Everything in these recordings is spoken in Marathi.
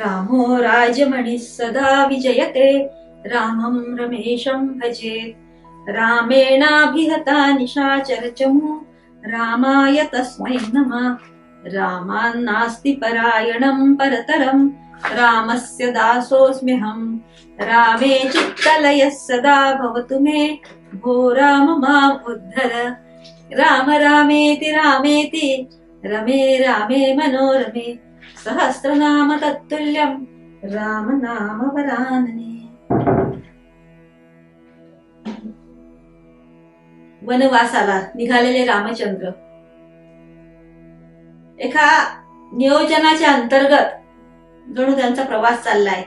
रामो राजमणिः सदा विजयते रामं रमेशं भजेत्। रामेणाभिहता निशाचरचमू रामाय तस्मै नमः। रामान्नास्ति परायणं परतरं रामस्य दासोऽस्म्यहम्। रामे चित्तलयः सदा भवतु मे भो राम माम् उद्धर। राम रामेति रामेति रमे रामे मनोरमे सहस्रनाम तत्तुल्यं राम नाम वरानने। वनवासाला निघालेले रामचंद्र एका नियोजनाच्या अंतर्गत जणू त्यांचा प्रवास चाललाय।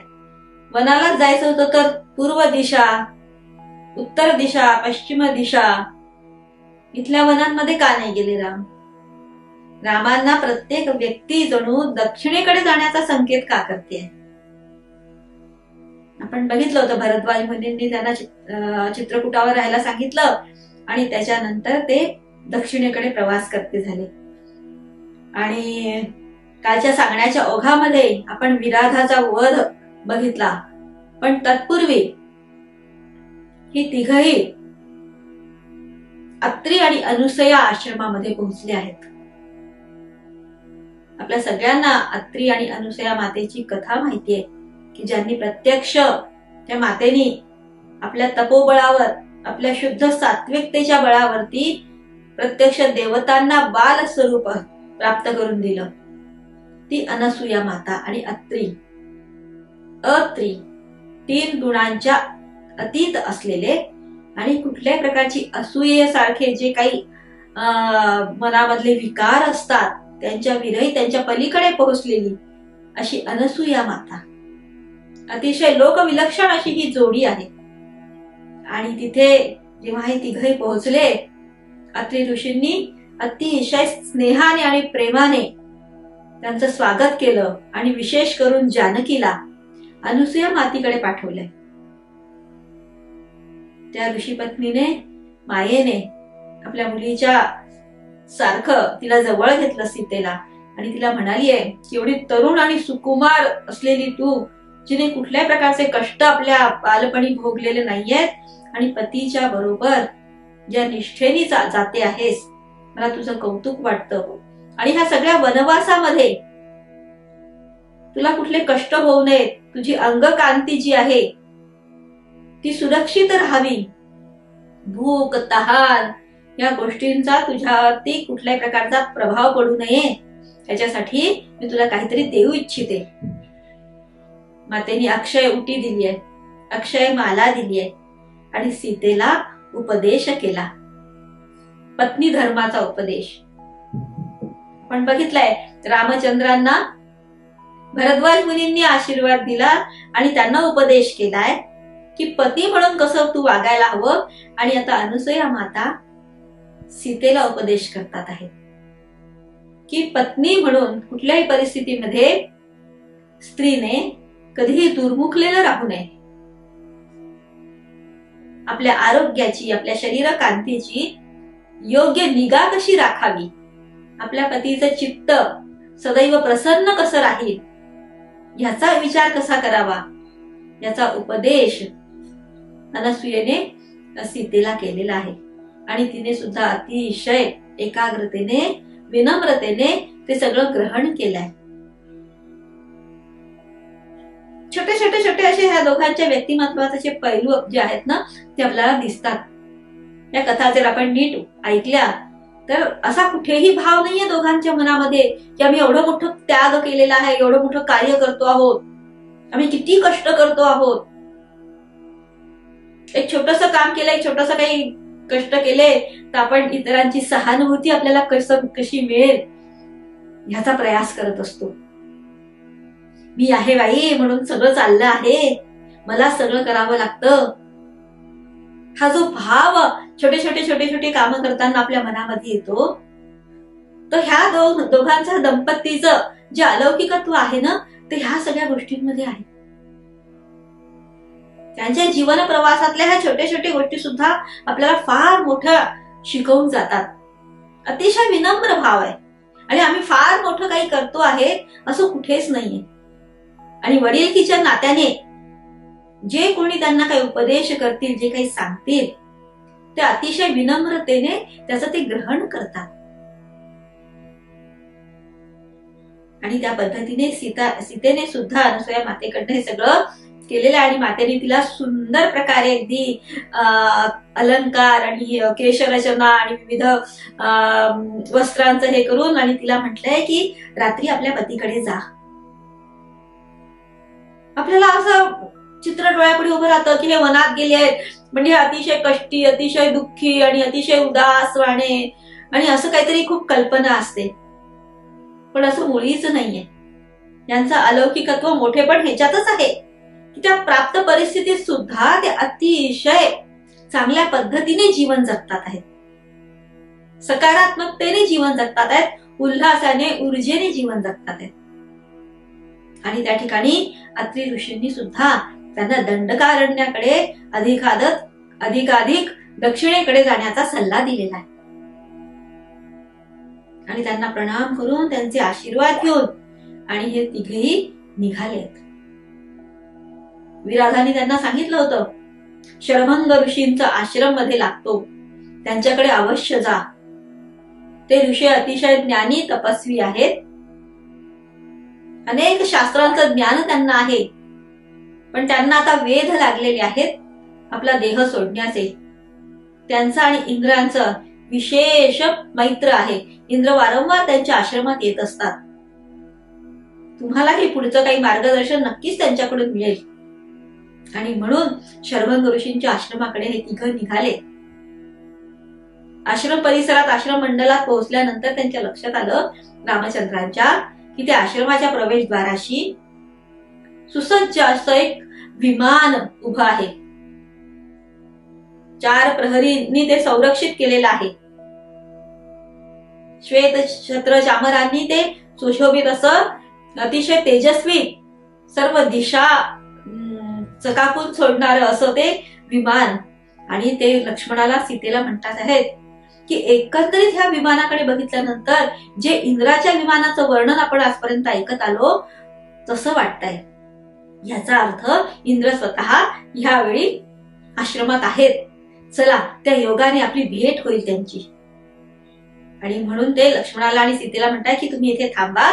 वनालाच जायचं होतं तर पूर्व दिशा, उत्तर दिशा, पश्चिम दिशा इथल्या वनांमध्ये का नाही गेले राम? रामांना प्रत्येक व्यक्ती जणू दक्षिणेकडे जाण्याचा संकेत का करते? आपण बघितलं होतं भरद्वाज मुनींनी त्यांना चित्रकूटावर राहायला सांगितलं आणि त्याच्यानंतर ते दक्षिणेकडे प्रवास करते झाले। आणि कालच्या सांगण्याच्या ओघामध्ये आपण विराधाचा वध बघितला, पण तत्पूर्वी ही तिघही अत्री आणि अनुसया आश्रमामध्ये पोहोचले आहेत। आपल्या सगळ्यांना अत्री आणि अनुसया मातेची कथा माहितीये की ज्यांनी प्रत्यक्ष त्या मातेनी आपल्या तपोबळावर, आपल्या शुद्ध सात्विकतेच्या बळावरती प्रत्यक्ष देवतांना बाल स्वरूप प्राप्त करून दिलं। ती अनसुया माता आणि अत्री, तीन गुणांच्या अतीत असलेले आणि कुठल्याही प्रकारची असूयेसारखे जे काही मनामधले विकार असतात त्यांच्या विरही त्यांच्या पलीकडे पोहोचलेली अशी अनसूया माता, अतिशय लोकविलक्षण अशी ही जोडी आहे। आणि तिथे जेव्हा हे तिघही पोहोचले, अत्री ऋषींनी अतिशय स्नेहाने आणि प्रेमाने त्यांचं स्वागत केलं आणि विशेष करून जानकीला अनुसूया मातीकडे पाठवलंय। त्या ऋषी पत्नीने मायेने आपल्या मुलीच्या सारखं तिला जवळ घेतलं सीतेला आणि तिला म्हणालीये की एवढी तरुण आणि सुकुमार असलेली तू, जिने कुठल्याही प्रकारचे कष्ट आपल्या बालपणी भोगलेले नाहीयेत आणि पतीच्या बरोबर ज्या निष्ठेने जाते आहेस, मला तुझं कौतुक वाटतं। आणि ह्या सगळ्या वनवासामध्ये तुला कुठले कष्ट होऊ नयेत, तुझी अंगकांती जी आहे ती सुरक्षित राहावी, भूक तहान या गोष्टींचा तुझ्यावरती कुठल्याही प्रकारचा प्रभाव पडू नये, याच्यासाठी मी तुला काहीतरी देऊ इच्छिते। मातेने अक्षय उटी दिली आहे, अक्षय माला दिली आहे आणि सीतेला उपदेश केला, पत्नी धर्माचा उपदेश। पण बघितलंय रामचंद्रांना भरद्वाज मुनींनी आशीर्वाद दिला आणि त्यांना उपदेश केलाय की पती म्हणून कसं तू वागायला हवं। आणि आता अनुसूया माता सीतेला उपदेश करतात आहे की पत्नी म्हणून कुठल्याही परिस्थितीमध्ये स्त्रीने कधीही दुर्मुखलेलं राहू नये, आपल्या आरोग्याची, आपल्या शरीर कांतीची योग्य निगा कशी राखावी, आपल्या पतीचं चित्त सदैव प्रसन्न कसं राहील ह्याचा विचार कसा करावा, याचा उपदेश अनसूयेने सीतेला केलेला आहे। आणि तिने सुद्धा अतिशय एकाग्रतेने, विनम्रतेने ते सगळं ग्रहण केलंय। छोटे छोटे छोटे असे ह्या दोघांच्या व्यक्तिमत्वाचे पैलू जे आहेत ना ते आपल्याला दिसतात। या कथा जर आपण नीट ऐकल्या तर असा कुठेही भाव नाहीये दोघांच्या मनामध्ये की आम्ही एवढं मोठं त्याग केलेला आहे, एवढं मोठं कार्य करतो आहोत, आम्ही किती कष्ट करतो आहोत, एक छोटस काम केलं, एक छोटस काही कष्ट केले तर आपण इतरांची सहानुभूती आपल्याला कशी मिळेल ह्याचा प्रयास करत असतो। मी आहे बाई म्हणून सगळं चाललं आहे, मला सगळं करावं लागतं, हा जो भाव छोटे छोटे छोटे छोटे काम करताना आपल्या मनामध्ये येतो, तर ह्या दोघांचं दंपतीचं जे अलौकिकत्व आहे ना ते ह्या सगळ्या गोष्टींमध्ये आहे। त्यांच्या जीवन प्रवासातल्या ह्या छोट्या छोट्या गोष्टी सुद्धा आपल्याला फार मोठं शिकवून जातात। अतिशय विनम्र भाव आहे आणि आम्ही फार मोठं काही करतो आहे असं कुठेच नाहीये। आणि वडीलकीच्या नात्याने जे कोणी त्यांना काही उपदेश करतील, जे काही सांगतील, ते अतिशय विनम्रतेने त्याचं ते ग्रहण करतात. आणि त्या पद्धतीने सीतेने सुद्धा अनसूया मातेकडनं हे सगळं केलेलं आहे. आणि मातेने तिला सुंदर प्रकारे अगदी अलंकार आणि केशरचना आणि विविध वस्त्रांचं हे करून आणि तिला म्हटलंय की रात्री आपल्या पतीकडे जा. आपल्याला असं चित्र डोळ्यापुढे उभं राहतं की हे वनात गेले आहेत म्हणजे अतिशय कष्टी, अतिशय दुःखी आणि अतिशय उदास वाणे आणि असं काहीतरी खूप कल्पना असते. पण असं मुळीच नाहीये. यांचं अलौकिकत्व मोठेपण ह्याच्यातच आहे की त्या प्राप्त परिस्थितीत सुद्धा ते अतिशय चांगल्या पद्धतीने जीवन जगतात आहेत, सकारात्मकतेने जीवन जगतात आहेत, उल्हासाने ऊर्जेने जीवन जगतात आहेत. आणि त्या ठिकाणी अत्रि ऋषींनी सुद्धा त्यांना दंडकारण्याकडे अधिकाधिक दक्षिणेकडे जाण्याचा सल्ला दिलेला आहे. आणि त्यांना प्रणाम करून त्यांचे आशीर्वाद घेऊन आणि हे तिघेही निघालेत. विराधाने त्यांना सांगितलं होतं, शरभंग ऋषींचा आश्रम मध्ये लागतो, त्यांच्याकडे अवश्य जा. ते ऋषी अतिशय ज्ञानी तपस्वी आहेत, अनेक शास्त्रांचं ज्ञान त्यांना आहे, पण त्यांना आता वेध लागलेले आहेत आपला देह सोडण्याचे. त्यांचा आणि इंद्रांचं विशेष मैत्र आहे. इंद्र वारंवार त्यांच्या आश्रमात येत असतात. तुम्हालाही पुढचं काही मार्गदर्शन नक्कीच त्यांच्याकडून मिळेल. आणि म्हणून शरभंग ऋषींच्या आश्रमाकडे हे तिघ निघाले. आश्रम परिसरात, आश्रम मंडलात पोहोचल्यानंतर त्यांच्या लक्षात आलं रामचंद्रांच्या की त्या आश्रमाच्या प्रवेशद्वाराशी सुसज्ज असं एक विमान उभं आहे. 4 प्रहरींनी ते संरक्षित केलेलं आहे. श्वेत छत्र चामरांनी ते सुशोभित असं अतिशय तेजस्वी, सर्व दिशा चकाकून सोडणार असं ते विमान. आणि ते लक्ष्मणाला, सीतेला म्हणतात आहेत की एकंदरीत ह्या विमानाकडे बघितल्यानंतर जे इंद्राच्या विमानाचं वर्णन आपण आजपर्यंत ऐकत आलो तसं वाटतंय. याचा अर्थ इंद्र स्वतः ह्यावेळी आश्रमात आहेत. चला, त्या योगाने आपली भेट होईल त्यांची. आणि म्हणून ते लक्ष्मणाला आणि सीतेला म्हणतात की तुम्ही इथे थांबा,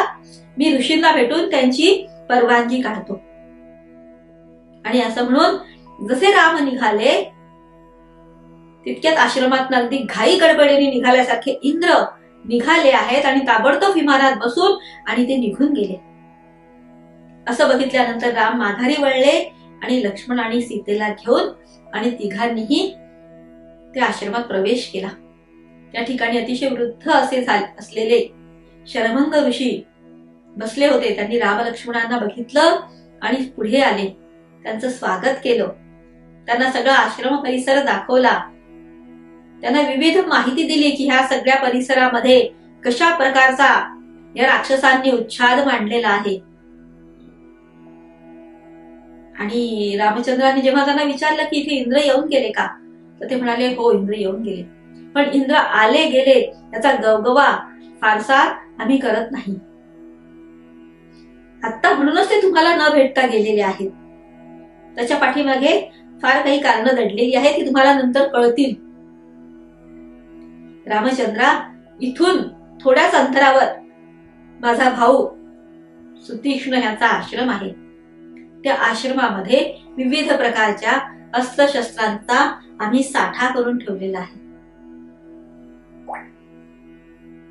मी ऋषींना भेटून त्यांची परवानगी काढतो. आणि असं म्हणून जसे राम निघाले तितक्यात आश्रमात अगदी घाई गडबडीने निघाल्यासारखे इंद्र निघाले आहेत आणि ताबडतोब विमानात बसून आणि ते निघून गेले. असं बघितल्यानंतर राम माघारी वळले आणि लक्ष्मण आणि सीतेला घेऊन आणि तिघांनीही त्या आश्रमात प्रवेश केला. त्या ठिकाणी अतिशय वृद्ध असे असलेले शरभंग ऋषी बसले होते. त्यांनी राम लक्ष्मणांना बघितलं आणि पुढे आले, त्यांचं स्वागत केलं, त्यांना सगळा आश्रम परिसर दाखवला, त्यांना विविध माहिती दिली की ह्या सगळ्या परिसरामध्ये कशा प्रकारचा या राक्षसांनी उच्छाद मांडलेला आहे. आणि रामचंद्रांनी जेव्हा त्यांना विचारलं की इथे इंद्र येऊन गेले का, तर ते म्हणाले हो, इंद्र येऊन गेले, पण इंद्र आले गेले याचा गवगवा फारसा आम्ही करत नाही. आता म्हणूनच ते तुम्हाला न भेटता गेलेले आहेत. त्याच्या पाठीमागे फार काही कारणं दडलेली आहेत ती तुम्हाला नंतर कळतील. रामचंद्रा, इथून थोड्याच अंतरावर माझा भाऊ सुतीक्ष्ण ह्याचा आश्रम आहे. त्या आश्रमामध्ये विविध प्रकारच्या अस्त्रशस्त्रांचा आम्ही साठा करून ठेवलेला आहे.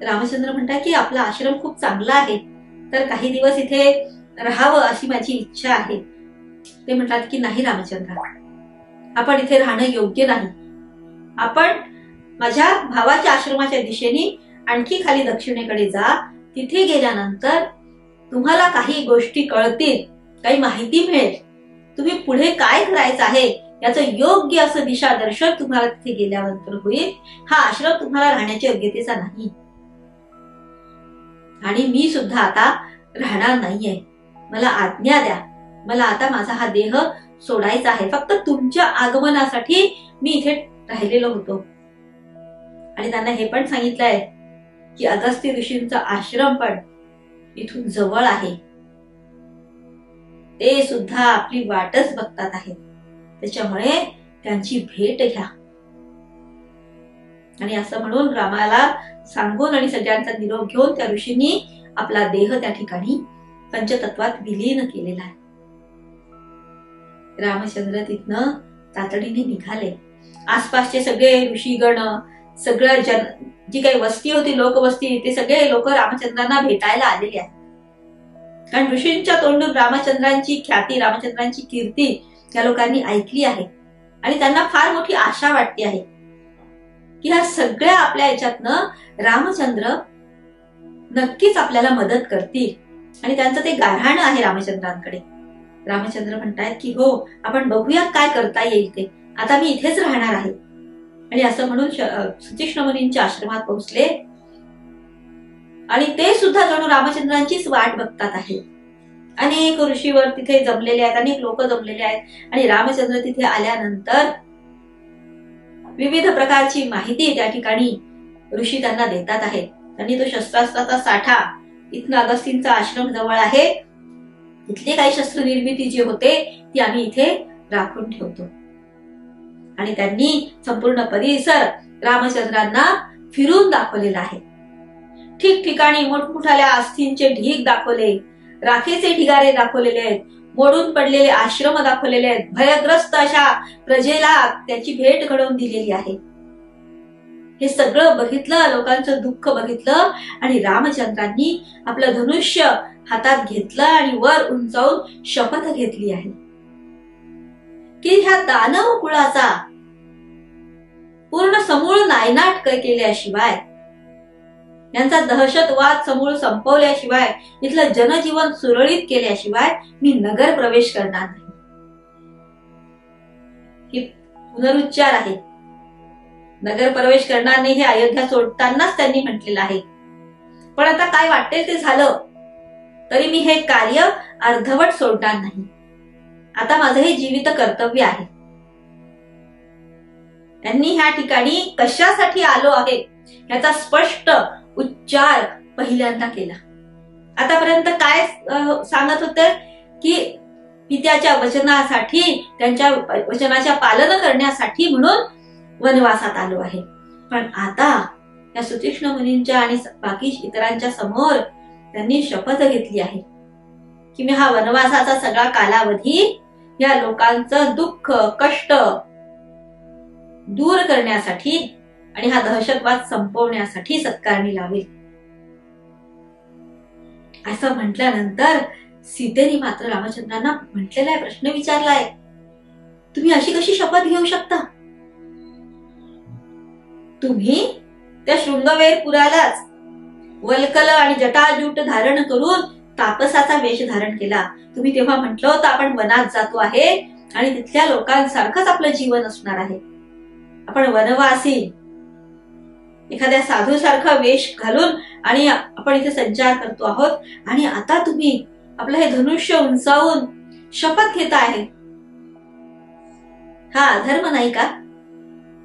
रामचंद्र म्हणतात की आपला आश्रम खूप चांगला आहे, तर काही दिवस इथे राहावं अशी माझी इच्छा आहे. ते म्हणतात की नाही रामचंद्र, आपण इथे राहणं योग्य नाही. आपण माझ्या भावाच्या आश्रमाच्या दिशेने आणखी खाली दक्षिणेकडे जा. तिथे गेल्यानंतर तुम्हाला काही गोष्टी कळतील, काही माहिती मिळेल. तुम्ही पुढे काय करायचं आहे याचं योग्य असं दिशादर्शन तुम्हाला तिथे गेल्यानंतर होईल. हा आश्रम तुम्हाला राहण्याच्या योग्यतेचा नाही. आणि मी सुद्धा आता राहणार नाहीये. मला आज्ञा द्या. मला आता माझा हा देह सोडायचा आहे. फक्त तुमच्या आगमनासाठी मी इथे राहिलेलो होतो. आणि त्यांना हे पण सांगितलंय की अगस्त्य ऋषींचा आश्रम पण इथून जवळ आहे. ते सुद्धा आपली वाटच बघतात आहेत. त्याच्यामुळे त्यांची भेट घ्या. आणि असं म्हणून रामाला सांगून आणि सगळ्यांचा निरोप घेऊन त्या ऋषींनी आपला देह त्या ठिकाणी पंचतत्वात विलीन केलेला आहे. रामचंद्र तिथनं तातडीने निघाले. आसपासचे सगळे ऋषीगण, सगळं जी काही वस्ती होती, लोकवस्ती, ते सगळे लोक रामचंद्रांना भेटायला आलेले आहेत. कारण ऋषींच्या तोंडून रामचंद्रांची ख्याती, रामचंद्रांची कीर्ती या लोकांनी ऐकली आहे. आणि त्यांना फार मोठी आशा वाटते आहे की ह्या सगळ्या आपल्या याच्यातनं रामचंद्र नक्कीच आपल्याला मदत करतील. आणि त्यांचं ते गाऱ्हाण आहे रामचंद्रांकडे. रामचंद्र म्हणतायत की हो, आपण बघूया काय करता येईल ते. आता मी इथेच राहणार आहे. आणि असं म्हणून सुतीक्ष्ण मुनींच्या आश्रमात पोहोचले. आणि ते सुद्धा जणू रामचंद्रांचीच वाट बघतात आहेत. अनेक ऋषीवर तिथे जमलेले आहेत, अनेक लोक जमलेले आहेत. आणि रामचंद्र तिथे आल्यानंतर विविध प्रकारची माहिती त्या ठिकाणी ऋषी त्यांना देतात आहेत. त्यांनी तो शस्त्रास्त्राचा साठा, इथनं अगस्तींचा आश्रम जवळ आहे, इथली काही शस्त्र निर्मिती जी होते ती आम्ही इथे राखून ठेवतो. आणि त्यांनी संपूर्ण परिसर रामचंद्रांना फिरून दाखवलेला आहे. ठिकठिकाणी मोठमोठ्या अस्थींचे ढीग दाखवले, राखेचे ढिगारे दाखवलेले आहेत, मोडून पडलेले आश्रम दाखवलेले आहेत. भयग्रस्त अशा प्रजेला त्याची भेट घडवून दिलेली आहे. हे सगळं बघितलं, लोकांचं दुःख बघितलं आणि रामचंद्रांनी आपलं धनुष्य हातात घेतलं आणि वर उंचावून शपथ घेतली आहे की ह्या दानव कुळाचा पूर्ण समूळ नायनाट केल्याशिवाय, यांचा दहशतवाद समूळ संपवल्याशिवाय, इथलं जनजीवन सुरळीत केल्याशिवाय मी नगर प्रवेश करणार नाही. ही पुनरुच्चार आहे. नगर प्रवेश करणार नाही हे अयोध्या सोडतानाच त्यांनी म्हटलेलं आहे. पण आता काय वाटेल ते झालं तरी मी हे कार्य अर्धवट सोडणार नाही. आता माझं हे जीवित कर्तव्य आहे. त्यांनी ह्या ठिकाणी कशासाठी आलो आहे याचा स्पष्ट उच्चार पहिल्यांदा केला. आतापर्यंत काय सांगत होते की पित्याच्या वचनासाठी, त्यांच्या वचनाच्या पालन करण्यासाठी म्हणून वनवासात आलो आहे. पण आता या सुतीक्ष्ण मुनींच्या आणि बाकी इतरांच्या समोर त्यांनी शपथ घेतली आहे की मी हा वनवासाचा सगळा कालावधी या लोकांचं दुःख, कष्ट दूर करण्यासाठी आणि हा दहशतवाद संपवण्यासाठी सत्कारणी लावेल. असं म्हटल्यानंतर सीतेने मात्र रामचंद्रांना म्हटलेला आहे, प्रश्न विचारलाय, तुम्ही अशी कशी शपथ घेऊ शकता? तुम्ही त्या शृंगवेरपुरालाच वल्कल आणि जटाजूट धारण करून तापसाचा वेश धारण केला. तुम्ही तेव्हा म्हटलं होतं आपण वनात जातो आहे आणि तिथल्या लोकांसारखंच आपलं जीवन असणार आहे. आपण वनवासी, एखाद्या साधू सारखा वेश घालून आणि आपण इथे संचार करतो आहोत. आणि आता तुम्ही आपलं हे धनुष्य उंचावून शपथ घेता आहे. हा अधर्म नाही का?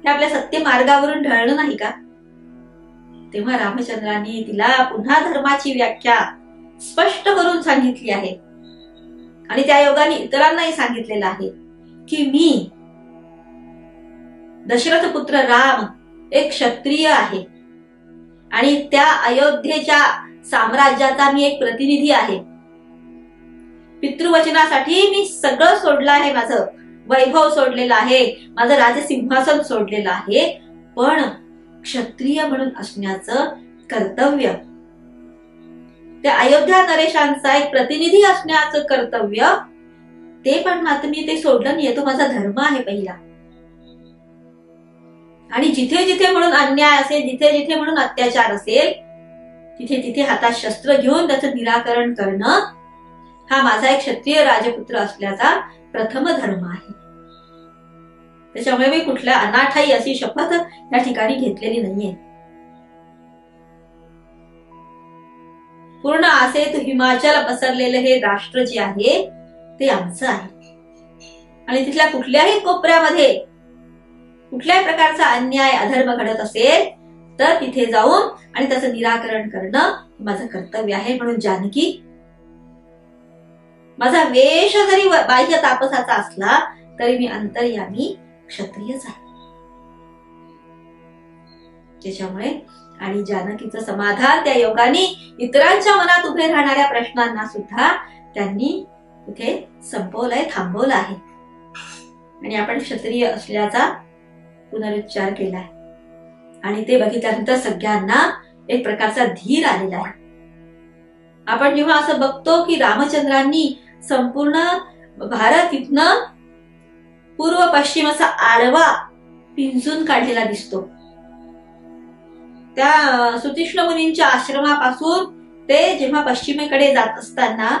हे आपल्या सत्य मार्गावरून ढळणं नाही का? तेव्हा रामचंद्रांनी तिला पुन्हा धर्माची व्याख्या स्पष्ट करून सांगितली आहे. आणि त्या योगाने इतरांनाही सांगितलेलं आहे की मी दशरथ पुत्र राम एक क्षत्रिय आहे आणि त्या अयोध्येच्या साम्राज्याचा मी एक प्रतिनिधी आहे. पितृवचनासाठी मी सगळं सोडलं आहे, माझं वैभव सोडलेलं आहे, माझं राजसिंहासन सोडलेलं आहे. पण क्षत्रिय म्हणून असण्याचं कर्तव्य, त्या अयोध्या नरेशांचा एक प्रतिनिधी असण्याचं कर्तव्य, ते पण मात्र मी ते सोडलं नाही. तो माझा धर्म आहे पहिला. आणि जिथे जिथे म्हणून अन्याय असेल, जिथे जिथे म्हणून अत्याचार असेल, तिथे तिथे हातात शस्त्र घेऊन त्याचं निराकरण करणं हा माझा एक क्षत्रिय राजपुत्र असल्याचा प्रथम धर्म आहे. त्याच्यामुळे मी कुठल्या अनाठाई अशी शपथ या ठिकाणी घेतलेली नाहीये. पूर्ण आसेत हिमाचल पसरलेलं हे राष्ट्र जे आहे ते आमचं आहे. आणि तिथल्या कुठल्याही कोपऱ्यामध्ये कुठल्याही प्रकारचा अन्याय, अधर्म घडत असेल तर तिथे जाऊन आणि त्याचं निराकरण करणं माझं कर्तव्य आहे. म्हणून जानकी माझा वेश जरी बाह्य तापसाचा असला तरी मी अंतर्यामी क्षत्रियच आहे. त्याच्यामुळे आणि जानकीचं समाधान त्या योगाने इतरांच्या मनात उभे राहणाऱ्या प्रश्नांना सुद्धा त्यांनी इथे संपवलंय, थांबवलं आहे. आणि आपण क्षत्रिय असल्याचा पुनरुच्चार केलाय. आणि ते बघितल्यानंतर सगळ्यांना एक प्रकारचा धीर आलेला आहे. आपण जेव्हा असं बघतो की रामचंद्रांनी संपूर्ण भारत इथनं पूर्व पश्चिम असा आडवा पिंजून काढलेला दिसतो. त्या सुतीक्ष्ण मुनींच्या आश्रमापासून ते जेव्हा पश्चिमेकडे जात असताना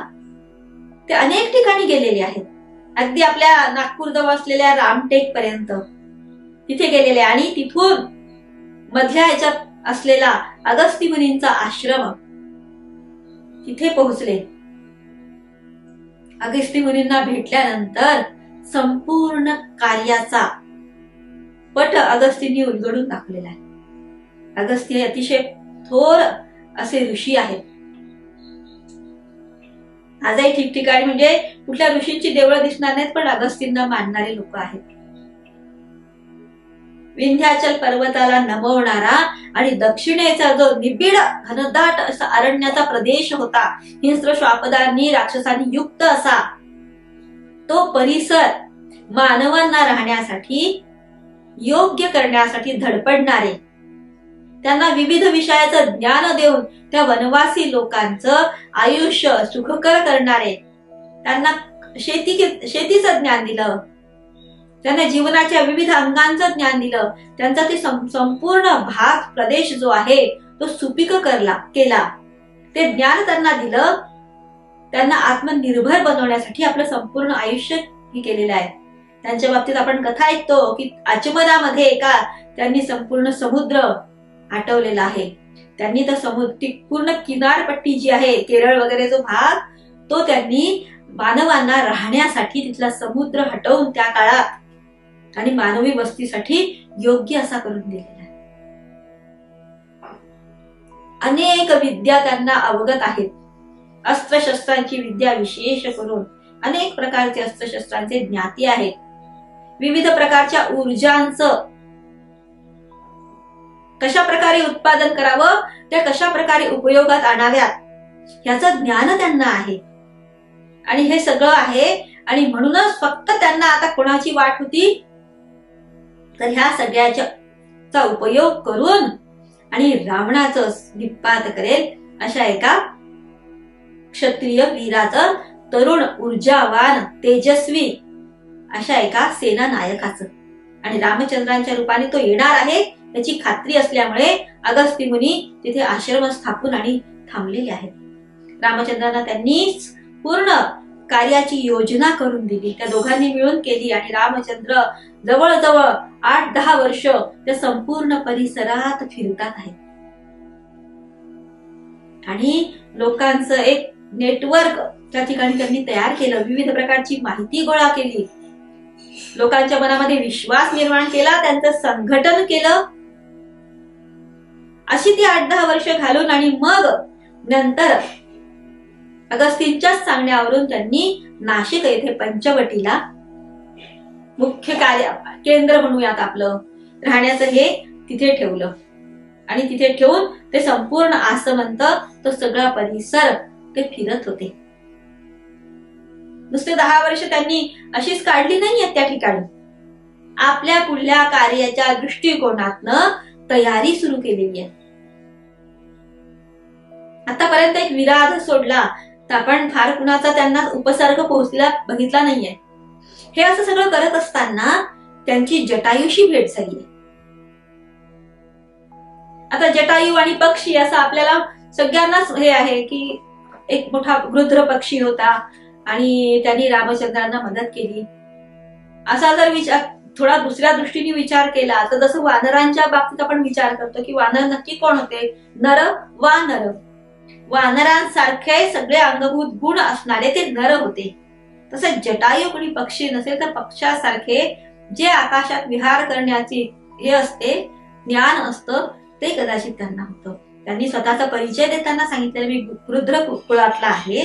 ते अनेक ठिकाणी गेलेले आहेत. अगदी आपल्या नागपूर जवळ असलेल्या रामटेक पर्यंत तिथे गेलेले आणि तिथून मधल्या ह्याच्यात असलेला अगस्ती मुनींचा आश्रम तिथे पोहोचले. अगस्ती मुनींना भेटल्यानंतर संपूर्ण कार्याचा पट अगस्तींनी उलगडून दाखवलेला आहे. अगस्ती हे अतिशय थोर असे ऋषी आहेत. आजही ठिकठिकाणी म्हणजे कुठल्या ऋषींची देवळं दिसणार नाहीत, पण अगस्तींना मानणारे लोक आहेत. विंध्याचल पर्वताला नमवणारा आणि दक्षिणेचा जो निबिड घनदाट असा अरण्याचा प्रदेश होता, हिंस्र श्वापदांनी राक्षसांनी युक्त असा तो परिसर मानवांना राहण्यासाठी योग्य करण्यासाठी धडपडणारे, त्यांना विविध विषयाचं ज्ञान देऊन त्या वनवासी लोकांचं आयुष्य सुखकर करणारे, त्यांना शेतीचं ज्ञान दिलं, त्यांना जीवनाच्या विविध अंगांचं ज्ञान दिलं, त्यांचा ते संपूर्ण भाग प्रदेश जो आहे तो सुपीक केला, ते ज्ञान त्यांना दिलं, त्यांना आत्मनिर्भर बनवण्यासाठी आपलं संपूर्ण आयुष्य हे केलेलं आहे. त्यांच्या बाबतीत आपण कथा ऐकतो की आचमनामध्ये एका त्यांनी संपूर्ण समुद्र आटवलेला आहे. त्यांनी तर समुद्र पूर्ण किनारपट्टी जी आहे केरळ वगैरे जो भाग तो त्यांनी मानवांना राहण्यासाठी तिथला समुद्र हटवून त्या काळात आणि मानवी वस्तीसाठी योग्य असा करून दिलेला आहे. अनेक विद्या त्यांना अवगत आहेत. अस्त्रशस्त्रांची विद्या विशेष करून अनेक प्रकारचे अस्त्रशस्त्रांचे ज्ञाती आहेत. विविध प्रकारच्या ऊर्जांचं कशा प्रकारे उत्पादन करावं, त्या कशा प्रकारे उपयोगात आणाव्यात याचं ज्ञान त्यांना आहे. आणि हे सगळं आहे आणि म्हणूनच फक्त त्यांना आता कोणाची वाट होती तर ह्या सगळ्याचा उपयोग करून आणि रावणाचं निपात करेल अशा एका क्षत्रिय वीराचं, तरुण ऊर्जावान तेजस्वी अशा एका सेना नायकाचं आणि रामचंद्रांच्या रूपाने तो येणार आहे याची खात्री असल्यामुळे अगस्ती मुनी तिथे आश्रम स्थापून आणि थांबलेले आहेत. रामचंद्रांना त्यांनी पूर्ण कार्याची योजना करून दिली, त्या दोघांनी मिळून केली आणि रामचंद्र जवळजवळ 8-10 वर्ष त्या संपूर्ण परिसरात फिरतात आहेत आणि लोकांचं एक नेटवर्क त्या ठिकाणी त्यांनी तयार केलं. विविध प्रकारची माहिती गोळा केली, लोकांच्या मनामध्ये विश्वास निर्माण केला, त्यांचं संघटन केलं. अशी ती 8-10 वर्ष घालून आणि मग नंतर अगस्तींच्याच सांगण्यावरून त्यांनी नाशिक येथे पंचवटीला मुख्य कार्य केंद्र म्हणूयात आपलं राहण्याचं हे तिथे ठेवलं आणि तिथे ठेवून ते संपूर्ण आसमंत तो सगळा परिसर ते फिरत होते. नुसते 10 वर्ष त्यांनी अशीच काढली नाहीये, त्या ठिकाणी आपल्या पुढल्या कार्याच्या दृष्टिकोनातनं तयारी सुरू केलेली आहे. आतापर्यंत एक विराध सोडला तर आपण फार कुणाचा त्यांना उपसर्ग पोहोचला बघितला नाहीये. हे असं सगळं करत असताना त्यांची जटायूशी भेट झाली. आता जटायू आणि पक्षी असं आपल्याला सगळ्यांनाच हे आहे की एक मोठा गृध्र पक्षी होता आणि त्यांनी रामचंद्रांना मदत केली. असा जर विचार थोडा दुसऱ्या दृष्टीने विचार केला तर जसं वानरांच्या बाबतीत आपण विचार करतो की वानर नक्की कोण होते, नर वानर, वानरांसारखे सगळे अंगभूत गुण असणारे ते नर होते. तसं जटायू कोणी पक्षी नसेल तर पक्षासारखे जे आकाशात विहार करण्याची हे असते, ज्ञान असतं ते कदाचित त्यांना होतं. त्यांनी स्वतःचा परिचय देताना सांगितलेलं मी गृध्र कुळातला आहे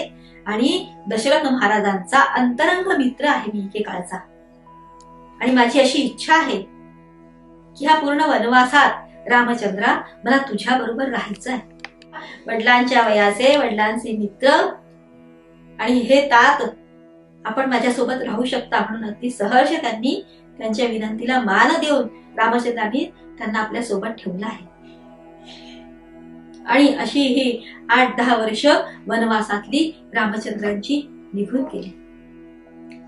आणि दशरथ महाराजांचा अंतरंग मित्र आहे मी एकेकाळचा. आणि माझी अशी इच्छा आहे की ह्या पूर्ण वनवासात रामचंद्रा मला तुझ्या बरोबर राहायचं आहे. वडिलांच्या वयाचे, वडिलांचे मित्र आणि हे तात आपण माझ्यासोबत राहू शकता म्हणून अगदी सहर्ष त्यांनी त्यांच्या विनंतीला मान देऊन रामचंद्रांनी त्यांना आपल्या सोबत ठेवलं आहे. आणि अशी ही 8-10 वर्ष वनवासातली रामचंद्रांची निघून गेली.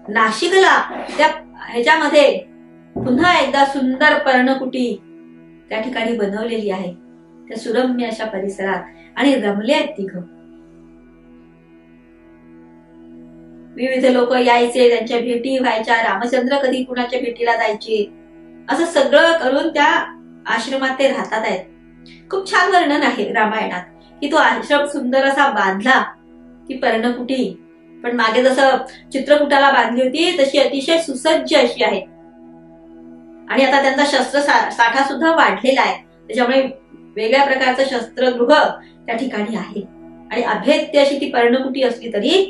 नाशिकला त्या ह्याच्यामध्ये पुन्हा एकदा सुंदर पर्णकुटी त्या ठिकाणी बनवलेली आहे, त्या सुरम्य अशा परिसरात. आणि रमले आहेत तिघ. विविध लोक यायचे, त्यांच्या भेटी व्हायच्या, रामचंद्र कधी कुणाच्या भेटीला जायचे, असं सगळं करून त्या आश्रमात ते राहतात आहेत. खूप छान वर्णन आहे रामायणात की तो आश्रम सुंदर असा बांधला, ती पर्णकुटी पण मागे जसं चित्रकूटाला बांधली होती तशी अतिशय सुसज्ज अशी आहे. आणि आता त्यांचा शस्त्र साठा सुद्धा वाढलेला आहे, त्याच्यामुळे वेगळ्या प्रकारचं शस्त्रगृह त्या ठिकाणी आहे. आणि अभेद्य अशी ती पर्णकुटी असली तरी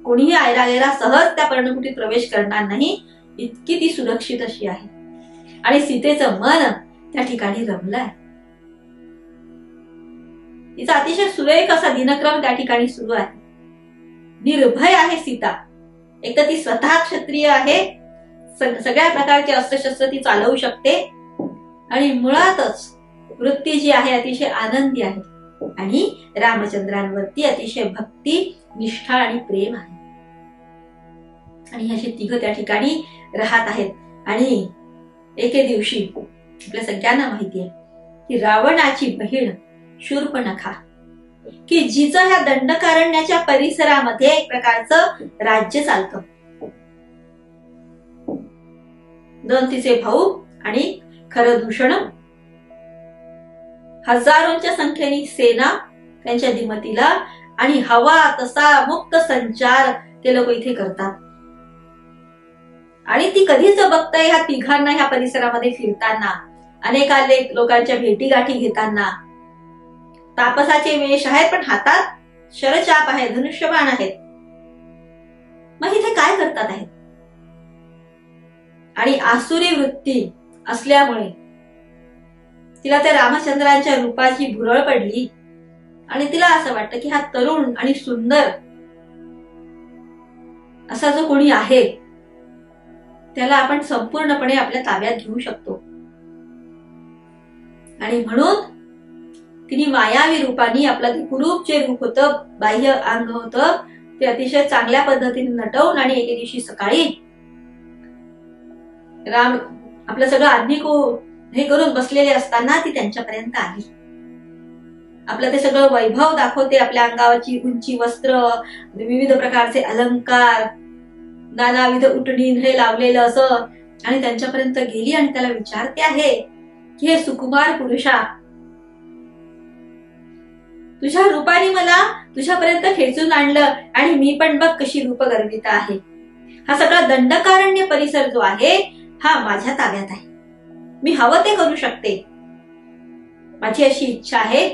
कोणीही आयरागेला सहज त्या पर्णकुटीत प्रवेश करणार नाही, इतकी ती सुरक्षित अशी आहे. आणि सीतेचं मन त्या ठिकाणी रमलंय. तिचा अतिशय सुरेख असा दिनक्रम त्या ठिकाणी सुरू आहे. निर्भय आहे सीता. एक तर ती स्वतः क्षत्रिय आहे, सगळ्या प्रकारचे अस्त्रशस्त्र ती चालवू शकते आणि मुळातच वृत्ती जी आहे अतिशय आनंदी आहे. आणि रामचंद्रांवरती अतिशय भक्ती, निष्ठा आणि प्रेम आहे. आणि असे तिघ त्या ठिकाणी राहत आहेत. आणि एके दिवशी आपल्या सगळ्यांना माहिती आहे की रावणाची बहीण शूर्पणखा, की जिचं ह्या दंडकारण्याच्या परिसरामध्ये एक प्रकारचं राज्य चालतं. 2 तिचे भाऊ आणि खरदूषण, हजारोंच्या संख्येने सेना त्यांच्या दिमतीला, आणि हवा तसा मुक्त संचार ते लोक इथे करतात. आणि ती कधीच बघताय ह्या तिघांना ह्या परिसरामध्ये फिरताना, अनेक लोकांच्या भेटीगाठी घेताना. तापसाचे वेश आहेत पण हातात शरचाप आहे, धनुष्यबाण आहेत. मग इथे काय करतात आहेत? आणि आसुरी वृत्ती असल्यामुळे तिला त्या रामचंद्रांच्या रूपाची भुरळ पडली आणि तिला असं वाटतं की हा तरुण आणि सुंदर असा जो कोणी आहे त्याला आपण संपूर्णपणे आपल्या ताब्यात घेऊ शकतो. आणि म्हणून तिने मायावी रूपाने आपलं कुरूप जे रूप होतं, बाह्य अंग होतं, ते अतिशय चांगल्या पद्धतीने नटवून आणि एके दिवशी सकाळी राम आपलं सगळं आधीक हे करून बसलेले असताना ती त्यांच्यापर्यंत आली. आपलं ते सगळं वैभव दाखवते, आपल्या अंगावरची उंची वस्त्र, विविध प्रकारचे अलंकार, नानाविध उटणी हे लावलेलं असं. आणि त्यांच्यापर्यंत गेली आणि त्याला विचारते आहे की हे सुकुमार पुरुषा, तुझ्या रूपाने मला तुझ्यापर्यंत खेचून आणलं आणि मी पण बघ कशी रूपगर्विता आहे. हा सगळा दंडकारण्य परिसर जो आहे हा माझ्या ताब्यात आहे, मी हवं ते करू शकते. माझी अशी इच्छा आहे,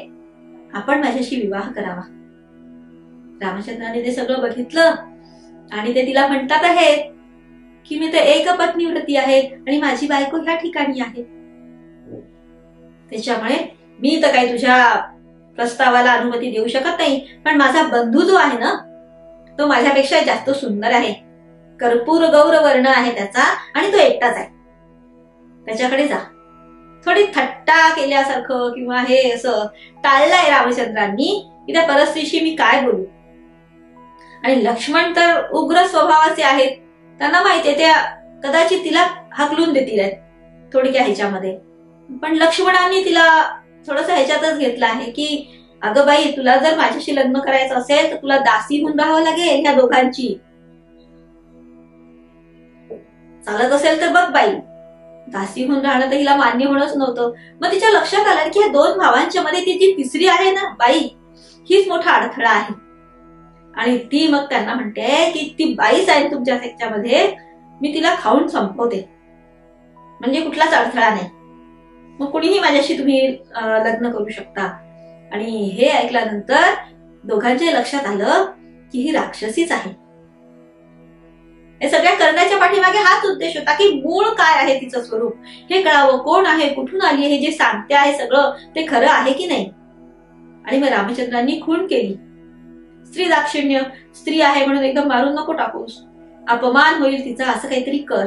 आपण माझ्याशी विवाह करावा. रामचंद्राने ते सगळं बघितलं आणि ते तिला म्हणतात आहेत की मी तर एक पत्नी व्रती आहे आणि माझी बायको ह्या ठिकाणी आहे, त्याच्यामुळे मी तर काही तुझ्या प्रस्तावाला अनुमती देऊ शकत नाही. पण माझा बंधू जो आहे ना तो माझ्यापेक्षा जास्त सुंदर आहे, कर्पूर गौर वर्ण आहे त्याचा आणि तो एकटाच आहे, त्याच्याकडे जा. थोडी थट्टा केल्यासारखं किंवा हे असं टाळलंय रामचंद्रांनी की त्या परस्त्रीशी मी काय बोलू. आणि लक्ष्मण तर उग्र स्वभावाचे आहेत, त्यांना माहितीये त्या कदाचित तिला हाकलून देतील थोडक्या ह्याच्यामध्ये. पण लक्ष्मणांनी तिला थोडस ह्याच्यातच घेतलं आहे की अगं बाई, तुला जर माझ्याशी लग्न करायचं असेल तर तुला दासी होऊन राहावं लागेल ह्या दोघांची. चालत असेल तर बघ बाई, दासी होऊन राहणं तर हिला मान्य होणंच नव्हतं. मग तिच्या लक्षात आलं की या 2 भावांच्या मध्ये ती जी तिसरी आहे ना बाई, हीच मोठा अडथळा आहे. आणि ती मग त्यांना म्हणते की ती बाईच आहे तुमच्या ह्याच्यामध्ये, मी तिला खाऊन संपवते, म्हणजे कुठलाच अडथळा नाही, मग कुणीही माझ्याशी तुम्ही लग्न करू शकता. आणि हे ऐकल्यानंतर दोघांच्या लक्षात आलं की ही राक्षसीच आहे. हे सगळ्या करण्याच्या पाठीमागे हाच उद्देश होता की मूळ काय आहे तिचं स्वरूप हे कळावं, कोण आहे, कुठून आली, हे जे सांगते आहे सगळं ते खरं आहे की नाही. आणि मग रामचंद्रांनी खूण केली. स्त्री दाक्षिण्य, स्त्री आहे म्हणून एकदम मारून नको टाकूस, अपमान होईल तिचा, असं काहीतरी कर.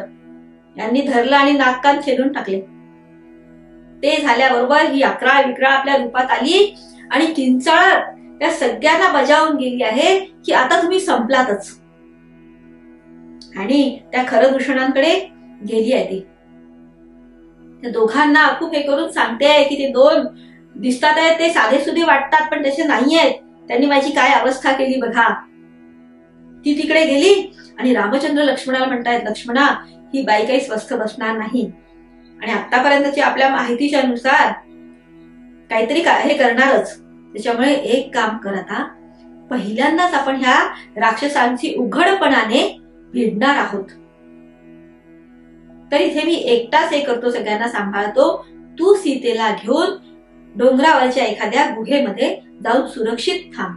यांनी धरलं आणि नाक कान छेदून टाकले. ते झाल्याबरोबर ही अकरा विक्रा आपल्या रूपात आली आणि किंचाळत त्या सगळ्यांना बजावून गेली आहे की आता तुम्ही संपलातच. आणि त्या खरदूषणांकडे गेली आहे ती. त्या दोघांना खूप हे करून सांगते आहे की ते दोन दिसतात आहेत ते साधे सुधे वाटतात पण तसे नाही आहेत, त्यांनी माझी काय अवस्था केली बघा. ती तिकडे गेली आणि रामचंद्र लक्ष्मणाला म्हणतायत, लक्ष्मणा ही बाई काही स्वस्थ बसणार नाही आणि आतापर्यंतची आपल्या माहितीच्या नुसार काहीतरी हे करणारच. त्याच्यामुळे एक काम कर, आता पहिल्यांदाच आपण ह्या राक्षसांची उघडपणाने भिडणार आहोत. तर इथे मी एकटाच हे करतो, सगळ्यांना सांभाळतो, तू सीतेला घेऊन डोंगरावरच्या एखाद्या गुहेमध्ये जाऊन सुरक्षित थांब.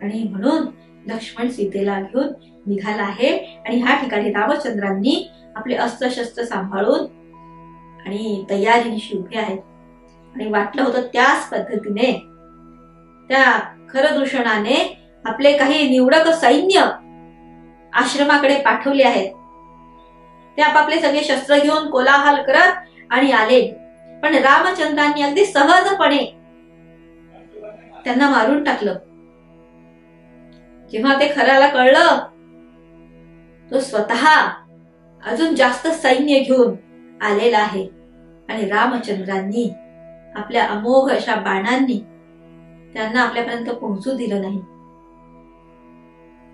आणि म्हणून लक्ष्मण सीतेला घेऊन निघाला आहे. आणि ह्या ठिकाणी रामचंद्रांनी आपले अस्त्र शस्त्र सांभाळून आणि तयारीनिशी उभे आहेत. आणि वाटलं होतं त्याच पद्धतीने त्या खरदूषणाने आपले काही निवडक सैन्य आश्रमाकडे पाठवले आहेत. ते आपापले सगळे शस्त्र घेऊन कोलाहल करत आणि आले. पण रामचंद्रांनी अगदी सहजपणे त्यांना मारून टाकलं. जेव्हा ते खराला कळलं, तो स्वतः अजून जास्त सैन्य घेऊन आलेला आहे. आणि रामचंद्रांनी आपल्या अमोघ अशा बाणांनी त्यांना आपल्यापर्यंत पोहोचू दिलं नाही.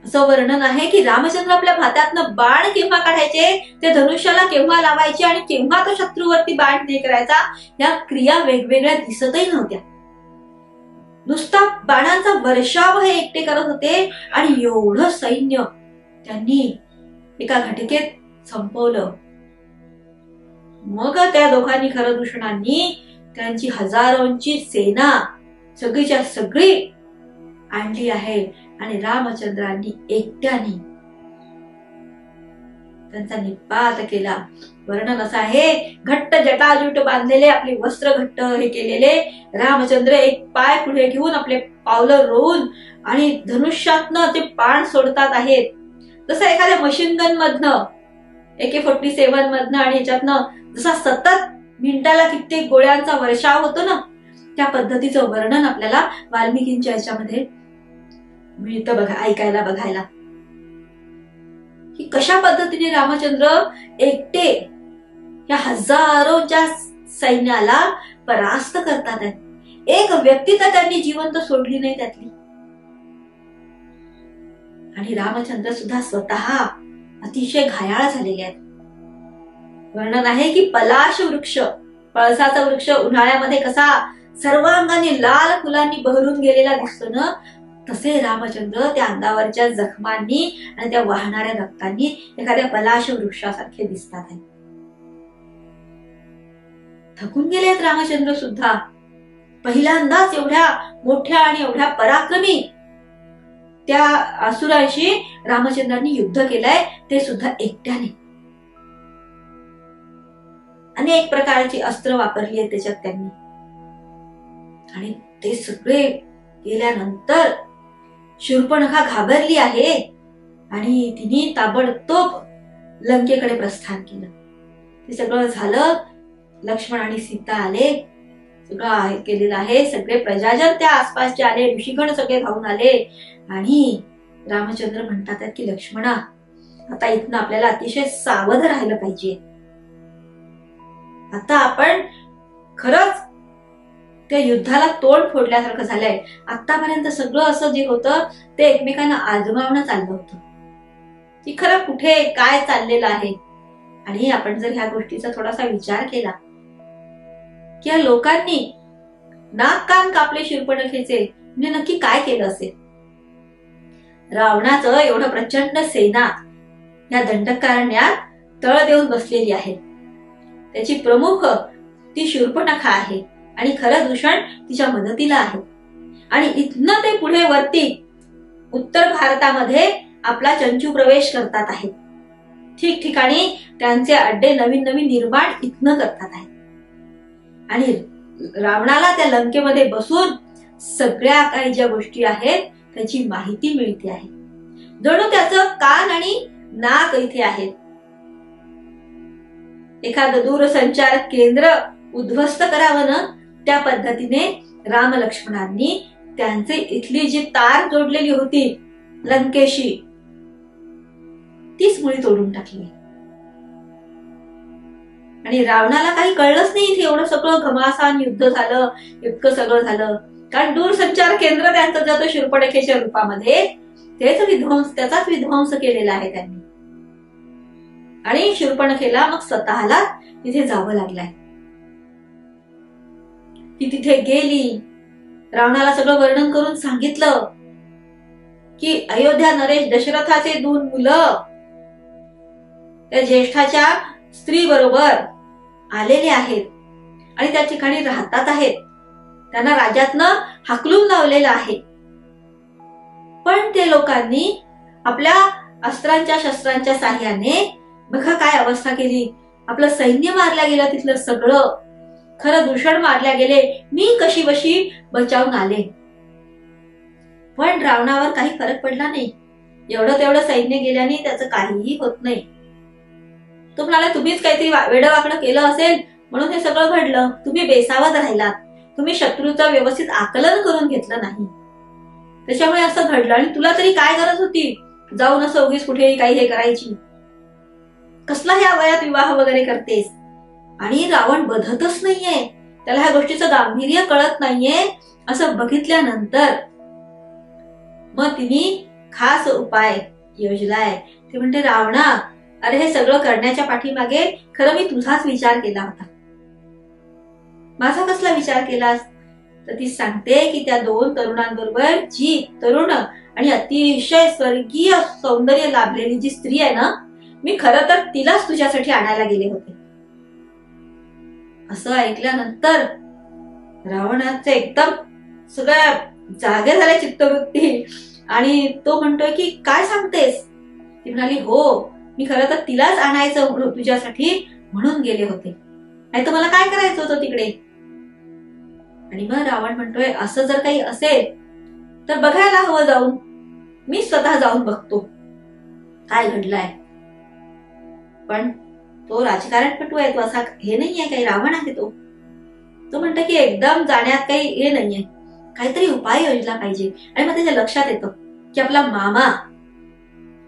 असं वर्णन आहे की रामचंद्र आपल्या भात्यातनं बाण केव्हा काढायचे, ते धनुष्याला केव्हा लावायचे आणि केव्हा तो शत्रूवरती बाण हे करायचा, या क्रिया वेगवेगळ्या दिसतही नव्हत्या. नुसता बाणांचा वर्षाव हे एकटे करत होते आणि एवढं सैन्य त्यांनी एका घटकेत संपवलं. मग त्या दोघांनी खरदूषणांनी त्यांची हजारोंची सेना सगळीच्या सगळी आणली आहे. आणि रामचंद्रांनी एकट्याने त्यांचा निपात केला. वर्णन असं आहे, घट्ट जटाजूट बांधलेले, आपले वस्त्र घट्ट हे केलेले रामचंद्र एक पाय पुढे घेऊन आपले पावलं रोवून आणि धनुष्यातनं ते बाण सोडतात आहेत. जसं एखाद्या मशीन गन मधनं, AK-47 मधनं आणि ह्याच्यातनं जसा सतत मिनिटाला कित्येक गोळ्यांचा वर्षाव होतो ना, त्या पद्धतीचं वर्णन आपल्याला वाल्मिकींच्या ह्याच्यामध्ये मिळतं बघा, ऐकायला बघायला, की कशा पद्धतीने रामचंद्र एकटे या हजारोच्या सैन्याला परास्त करतात. एक व्यक्ती तर त्यांनी जिवंत सोडली नाही त्यातली. आणि रामचंद्र सुद्धा स्वतः अतिशय घायाळ झालेले आहेत. वर्णन आहे की पलाश वृक्ष, पळसाचा वृक्ष उन्हाळ्यामध्ये कसा सर्वांगाने लाल फुलांनी बहरून गेलेला दिसतो ना, तसे रामचंद्र त्या अंगावरच्या जखमांनी आणि त्या वाहणाऱ्या रक्तांनी एखाद्या पलाश वृक्षासारखे दिसतात. थकून गेलेत रामचंद्र सुद्धा. पहिल्यांदाच एवढ्या मोठ्या आणि एवढ्या पराक्रमी त्या असुरांशी रामचंद्रांनी युद्ध केलंय, ते सुद्धा एकट्याने. अनेक प्रकारची अस्त्र वापरली आहेत त्याच्यात त्यांनी. आणि ते सगळे केल्यानंतर शूर्पणखा घाबरली आहे आणि तिने ताबडतोब लंकेकडे प्रस्थान केलं. ते सगळं झालं. लक्ष्मण आणि सीता आले, सगळं केलेलं आहे. सगळे प्रजाजन त्या आसपासचे आले, ऋषीगण सगळे धावून आले. आणि रामचंद्र म्हणतात की लक्ष्मणा, आता इथनं आपल्याला अतिशय सावध राहिलं पाहिजे. आता आपण खरंच त्या युद्धाला तोड फोडल्यासारखं झालंय. आतापर्यंत सगळं असं जे होतं ते एकमेकांना आजमावणं चाललं होतं, की खरं कुठे काय चाललेलं आहे. आणि आपण जर ह्या गोष्टीचा थोडासा विचार केला की या लोकांनी नाक कान कापले शूर्पणखेचे, म्हणजे नक्की काय केलं असेल. रावणाचं एवढं प्रचंड सेना या दंडकारण्यात तळ देऊन बसलेली आहे. त्याची प्रमुख ती शूर्पणखा आहे आणि खरदूषण तिच्या मदतीला आहे. आणि इथनं ते पुढे वरती उत्तर भारतामध्ये आपला चंचू प्रवेश करतात आहेत. ठिकठिकाणी त्यांचे अड्डे नवीन नवीन निर्माण इथनं करतात आहेत. आणि रावणाला त्या लंकेमध्ये बसून सगळ्या काही ज्या गोष्टी आहेत त्याची माहिती मिळते आहे. जणू त्याचं कान आणि नाक इथे आहेत. एखादं दूरसंचार केंद्र उद्ध्वस्त करावं ना, त्या पद्धतीने राम लक्ष्मणांनी त्यांचे इथली जी तार जोडलेली होती लंकेशी तीच मुळी तोडून टाकली. आणि रावणाला काही कळलंच नाही इथे एवढं सगळं घमासान युद्ध झालं, इतकं सगळं झालं. कारण दूरसंचार केंद्र त्यांचं जातं शूर्पणखेच्या रूपामध्ये, त्याचाच विध्वंस केलेला आहे त्यांनी. आणि शूर्पणखेला मग स्वतःला तिथे जावं लागलंय. ती तिथे गेली, रावणाला सगळं वर्णन करून सांगितलं की अयोध्या नरेश दशरथाचे 2 मुलं त्या ज्येष्ठाच्या स्त्री बरोबर आलेले आहेत आणि त्या ठिकाणी राहतात आहेत. त्यांना राज्यातनं हाकलून लावलेलं आहे. पण ते लोकांनी आपल्या अस्त्रांच्या शस्त्रांच्या साह्याने बघा काय अवस्था केली. आपलं सैन्य मारल्या गेलं, तिथलं सगळं खरं दूषण मारल्या गेले. मी कशी बशी बचावून आले. पण रावणावर काही फरक पडला नाही. एवढं तेवढं सैन्य गेल्याने त्याचं काहीही होत नाही. तो म्हणाला तुम्हीच काहीतरी वेडवाकडं केलं असेल म्हणून हे सगळं घडलं. तुम्ही बेसावध राहिलात. तुम्ही शत्रूचं व्यवस्थित आकलन करून घेतलं नाही, त्याच्यामुळे असं घडलं. आणि तुला तरी काय गरज होती जाऊन असं उगीच कुठेही काही हे करायची? कसला ह्या वयात विवाह वगैरे करतेस? आणि रावण बधतच नाहीये, त्याला ह्या गोष्टीचं गांभीर्य कळत नाहीये. असं बघितल्यानंतर मग तिने खास उपाय योजलाय. ते म्हणते रावणा, अरे हे सगळं करण्याच्या पाठीमागे खरं मी तुझाच विचार केला होता. माझा कसला विचार केलास? तर ती सांगते की त्या 2 तरुणांबरोबर जी तरुण आणि अतिशय स्वर्गीय सौंदर्य लाभलेली जी स्त्री आहे ना, मी खरं तर तिलाच तुझ्यासाठी आणायला गेले होते. असं ऐकल्यानंतर रावणाचे एकदम सगळ्या जागे झाल्या चित्तवृत्ती. आणि तो म्हणतोय की काय सांगतेस? ती म्हणाली हो, मी खरं तर तिलाच आणायचं तुझ्यासाठी म्हणून गेले होते, नाही तर मला काय करायचं होतं तिकडे. आणि मग रावण म्हणतोय असं जर काही असेल तर बघायला हवं जाऊन. मी स्वतः जाऊन बघतो काय घडलंय. पण तो राजकारणपटू आहे, तो असा हे नाहीये काही रावण आहे. तो म्हणतो की एकदम जाण्यात काही हे नाहीये, काहीतरी उपाय योजला पाहिजे. आणि मग त्याच्या लक्षात येतं की आपला मामा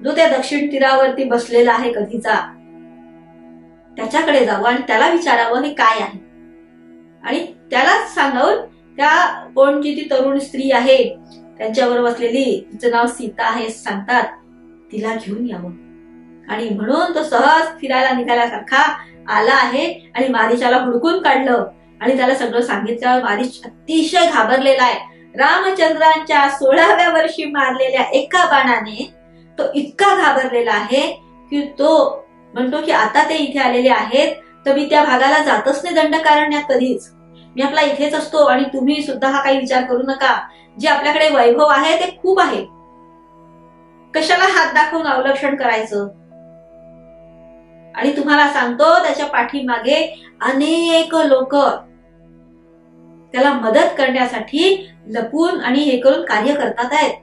जो त्या दक्षिण तीरावरती बसलेला आहे कधीचा, त्याच्याकडे जावं आणि त्याला विचारावं हे काय आहे. आणि त्यालाच सांगावं त्या कोणची ती तरुण स्त्री आहे त्यांच्यावर बसलेली, तिचं नाव सीता आहे सांगतात, तिला घेऊन यावं. आणि म्हणून तो सहज फिरायला निघाल्यासारखा आला आहे आणि मारीचाला हुडकून काढलं आणि त्याला सगळं सांगितलं. मारीच अतिशय घाबरलेला आहे. रामचंद्रांच्या 16व्या वर्षी मारलेल्या एका बाणाने तो इतका घाबरलेला आहे की तो म्हणतो की आता ते इथे आलेले आहेत तर मी त्या भागाला जातच नाही दंडकारण्यात कधीच. मी आपला इथेच असतो आणि तुम्ही सुद्धा हा काही विचार करू नका. जे आपल्याकडे वैभव आहे ते खूप आहे, कशाला हात दाखवून अवलक्षण करायचं. आणि तुम्हाला सांगतो त्याच्या पाठीमागे अनेक लोक त्याला मदत करण्यासाठी लपून आणि हे करून कार्य करतात आहेत.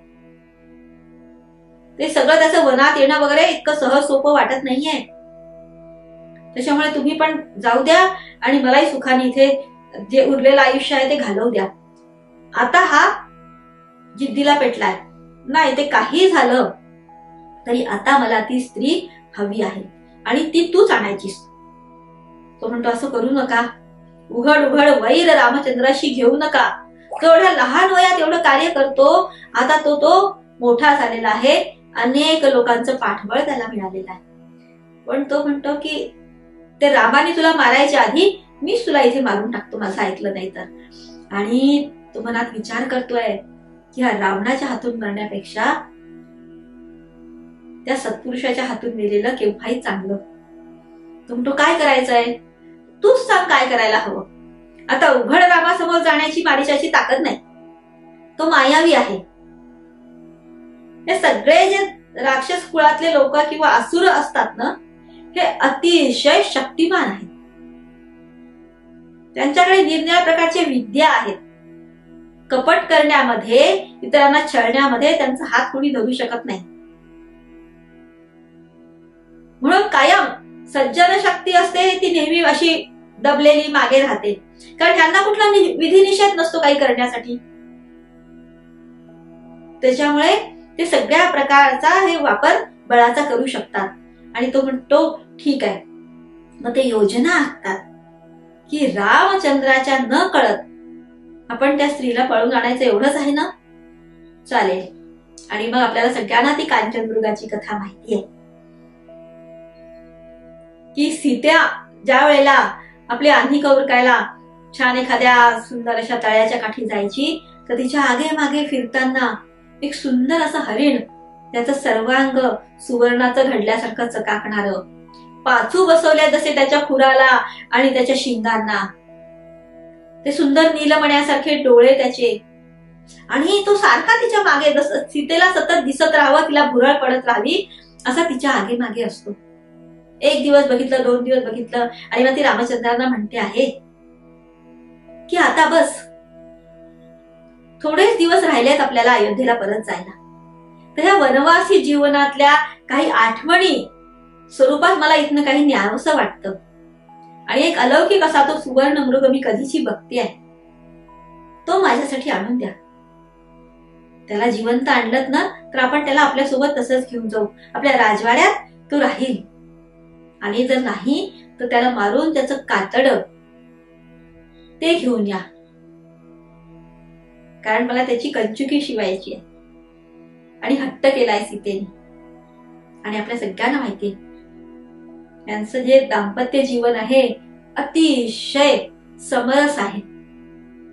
ते सगळं त्याचं वनात येणं वगैरे इतकं सहज सोपं वाटत नाहीये. त्याच्यामुळे तुम्ही पण जाऊ द्या आणि मलाही सुखाने इथे जे उरलेलं आयुष्य आहे ते घालवू द्या. आता हा जिद्दीला पेटलाय, नाही ते काही झालं तरी आता मला ती स्त्री हवी आहे आणि ती तूच आणायचीस. तो म्हणतो असं करू नका, उघड उघड वैर रामचंद्राशी घेऊ नका. तो एवढ्या लहान वयात एवढं कार्य करतो, आता तो मोठा झालेला आहे, अनेक लोकांचं पाठबळ त्याला मिळालेलं आहे. पण तो म्हणतो की ते रामाने तुला मारायच्या आधी मीच तुला इथे मारून टाकतो, माझं ऐकलं नाही तर. आणि तो मनात विचार करतोय की हा रावणाच्या हातून मरण्यापेक्षा त्या सत्पुरुषाच्या हातून मेलेलं केव्हाही चांगलं. तो म्हणतो काय करायचंय तूच सांग, काय करायला हवं. आता उघड रामासमोर जाण्याची मारीचाची ताकद नाही, तो मायावी आहे. हे सगळे जे राक्षस कुळातले लोक किंवा असुर असतात ना, हे अतिशय शक्तिमान आहेत. त्यांच्याकडे निरनिराळ्या प्रकारचे विद्या आहेत. कपट करण्यामध्ये, इतरांना छळण्यामध्ये त्यांचा हात कोणी धरू शकत नाही. म्हणून कायम सज्जन शक्ती असते ती नेहमी अशी दबलेली मागे राहते, कारण त्यांना कुठला विधी निषेध नसतो काही करण्यासाठी. त्याच्यामुळे ते सगळ्या प्रकारचा हे वापर बळाचा करू शकतात. आणि तो म्हणतो ठीक आहे. मग ते योजना आखतात की रामचंद्राच्या न कळत आपण त्या स्त्रीला पळून आणायचं, एवढंच आहे ना, चालेल. आणि मग आपल्याला सगळ्यांना ती कांचनमृगाची कथा माहिती आहे की सीता ज्या वेळेला आपली आन्हिका उरकायला छान एखाद्या सुंदर अशा तळ्याच्या काठी जायची, तर तिच्या आगे मागे फिरताना एक सुंदर असं हरिण, त्याचं सर्वांग सुवर्णाचं घडल्यासारखं चकाकणार, पाचू बसवल्या जसे त्याच्या खुराला आणि त्याच्या शिंगांना, ते सुंदर नीलमण्यासारखे डोळे त्याचे, आणि तो सारखा तिच्या मागे सीतेला सतत दिसत राहावं, तिला भुरळ पडत राहावी असा तिच्या आगे मागे असतो. एक दिवस बघितलं, 2 दिवस बघितलं, आणि मग ती रामचंद्रांना म्हणते आहे की आता बस, थोडेच दिवस राहिलेत आपल्याला अयोध्येला परत जायला. तर ह्या वनवासी जीवनातल्या काही आठवणी स्वरूपात मला इथनं काही न्यावंसं वाटतं. आणि एक अलौकिक असा तो सुवर्ण मृग मी कधीची बघते आहे, तो माझ्यासाठी आणून द्या. त्याला जिवंत आणलं ना, तर आपण त्याला आपल्यासोबत तसंच घेऊन जाऊ, आपल्या राजवाड्यात तो राहील. आणि जर नाही तर त्याला मारून त्याचं कातड ते घेऊन या, कारण मला त्याची कंचुकी शिवायची आहे. आणि हट्ट केलाय सीतेने. आणि आपल्या सगळ्यांना माहितीये यांचं जे दाम्पत्य जीवन आहे अतिशय समरस आहे.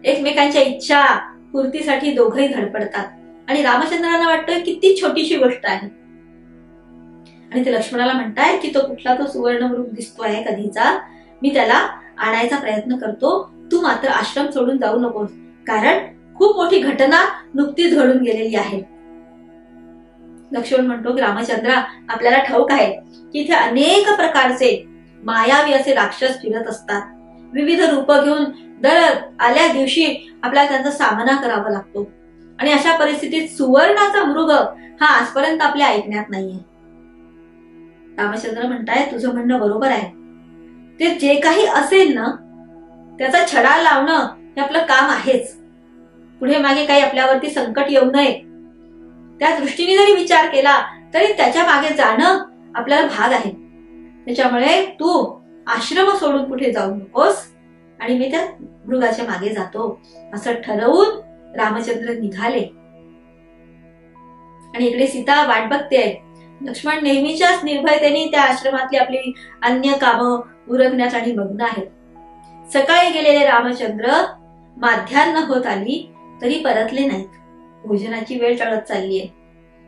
एकमेकांच्या इच्छा पूर्तीसाठी दोघंही धडपडतात. आणि रामचंद्रांना वाटतं किती छोटीशी गोष्ट आहे. आणि ते लक्ष्मणाला म्हणताय की तो कुठला तो सुवर्णमृग दिसतोय कधीचा, मी त्याला आणायचा प्रयत्न करतो, तू मात्र आश्रम सोडून जाऊ नकोस, कारण खूप मोठी घटना नुकतीच घडून गेलेली आहे. लक्ष्मण म्हणतो की रामचंद्रा, आपल्याला ठाऊक आहे की इथे अनेक प्रकारचे मायावी असे राक्षस फिरत असतात. विविध रूप घेऊन दर आल्या दिवशी आपल्याला त्यांचा सामना करावा लागतो. आणि अशा परिस्थितीत सुवर्णाचा मृग हा आजपर्यंत आपल्या ऐकण्यात नाहीये. रामचंद्र म्हणताय तुझं म्हणणं बरोबर आहे. ते जे काही असेल ना, त्याचा छडा लावणं हे आपलं काम आहेच. पुढे मागे काही आपल्यावरती संकट येऊ नये त्या दृष्टीने जरी विचार केला तरी त्याच्या मागे जाणं आपल्याला भाग आहे. त्याच्यामुळे तू आश्रम सोडून कुठे जाऊ नकोस आणि मी त्या मृगाच्या मागे जातो असं ठरवून रामचंद्र निघाले. आणि इकडे सीता वाट बघते. लक्ष्मण नेहमीच्याच निर्भयतेने त्या आश्रमातली आपली अन्य कामं उरकण्यात आणि मग्न आहेत. सकाळी गेलेले रामचंद्र माध्यान्ह होत आली तरी परतले नाहीत. भोजनाची वेळ टळत चालली आहे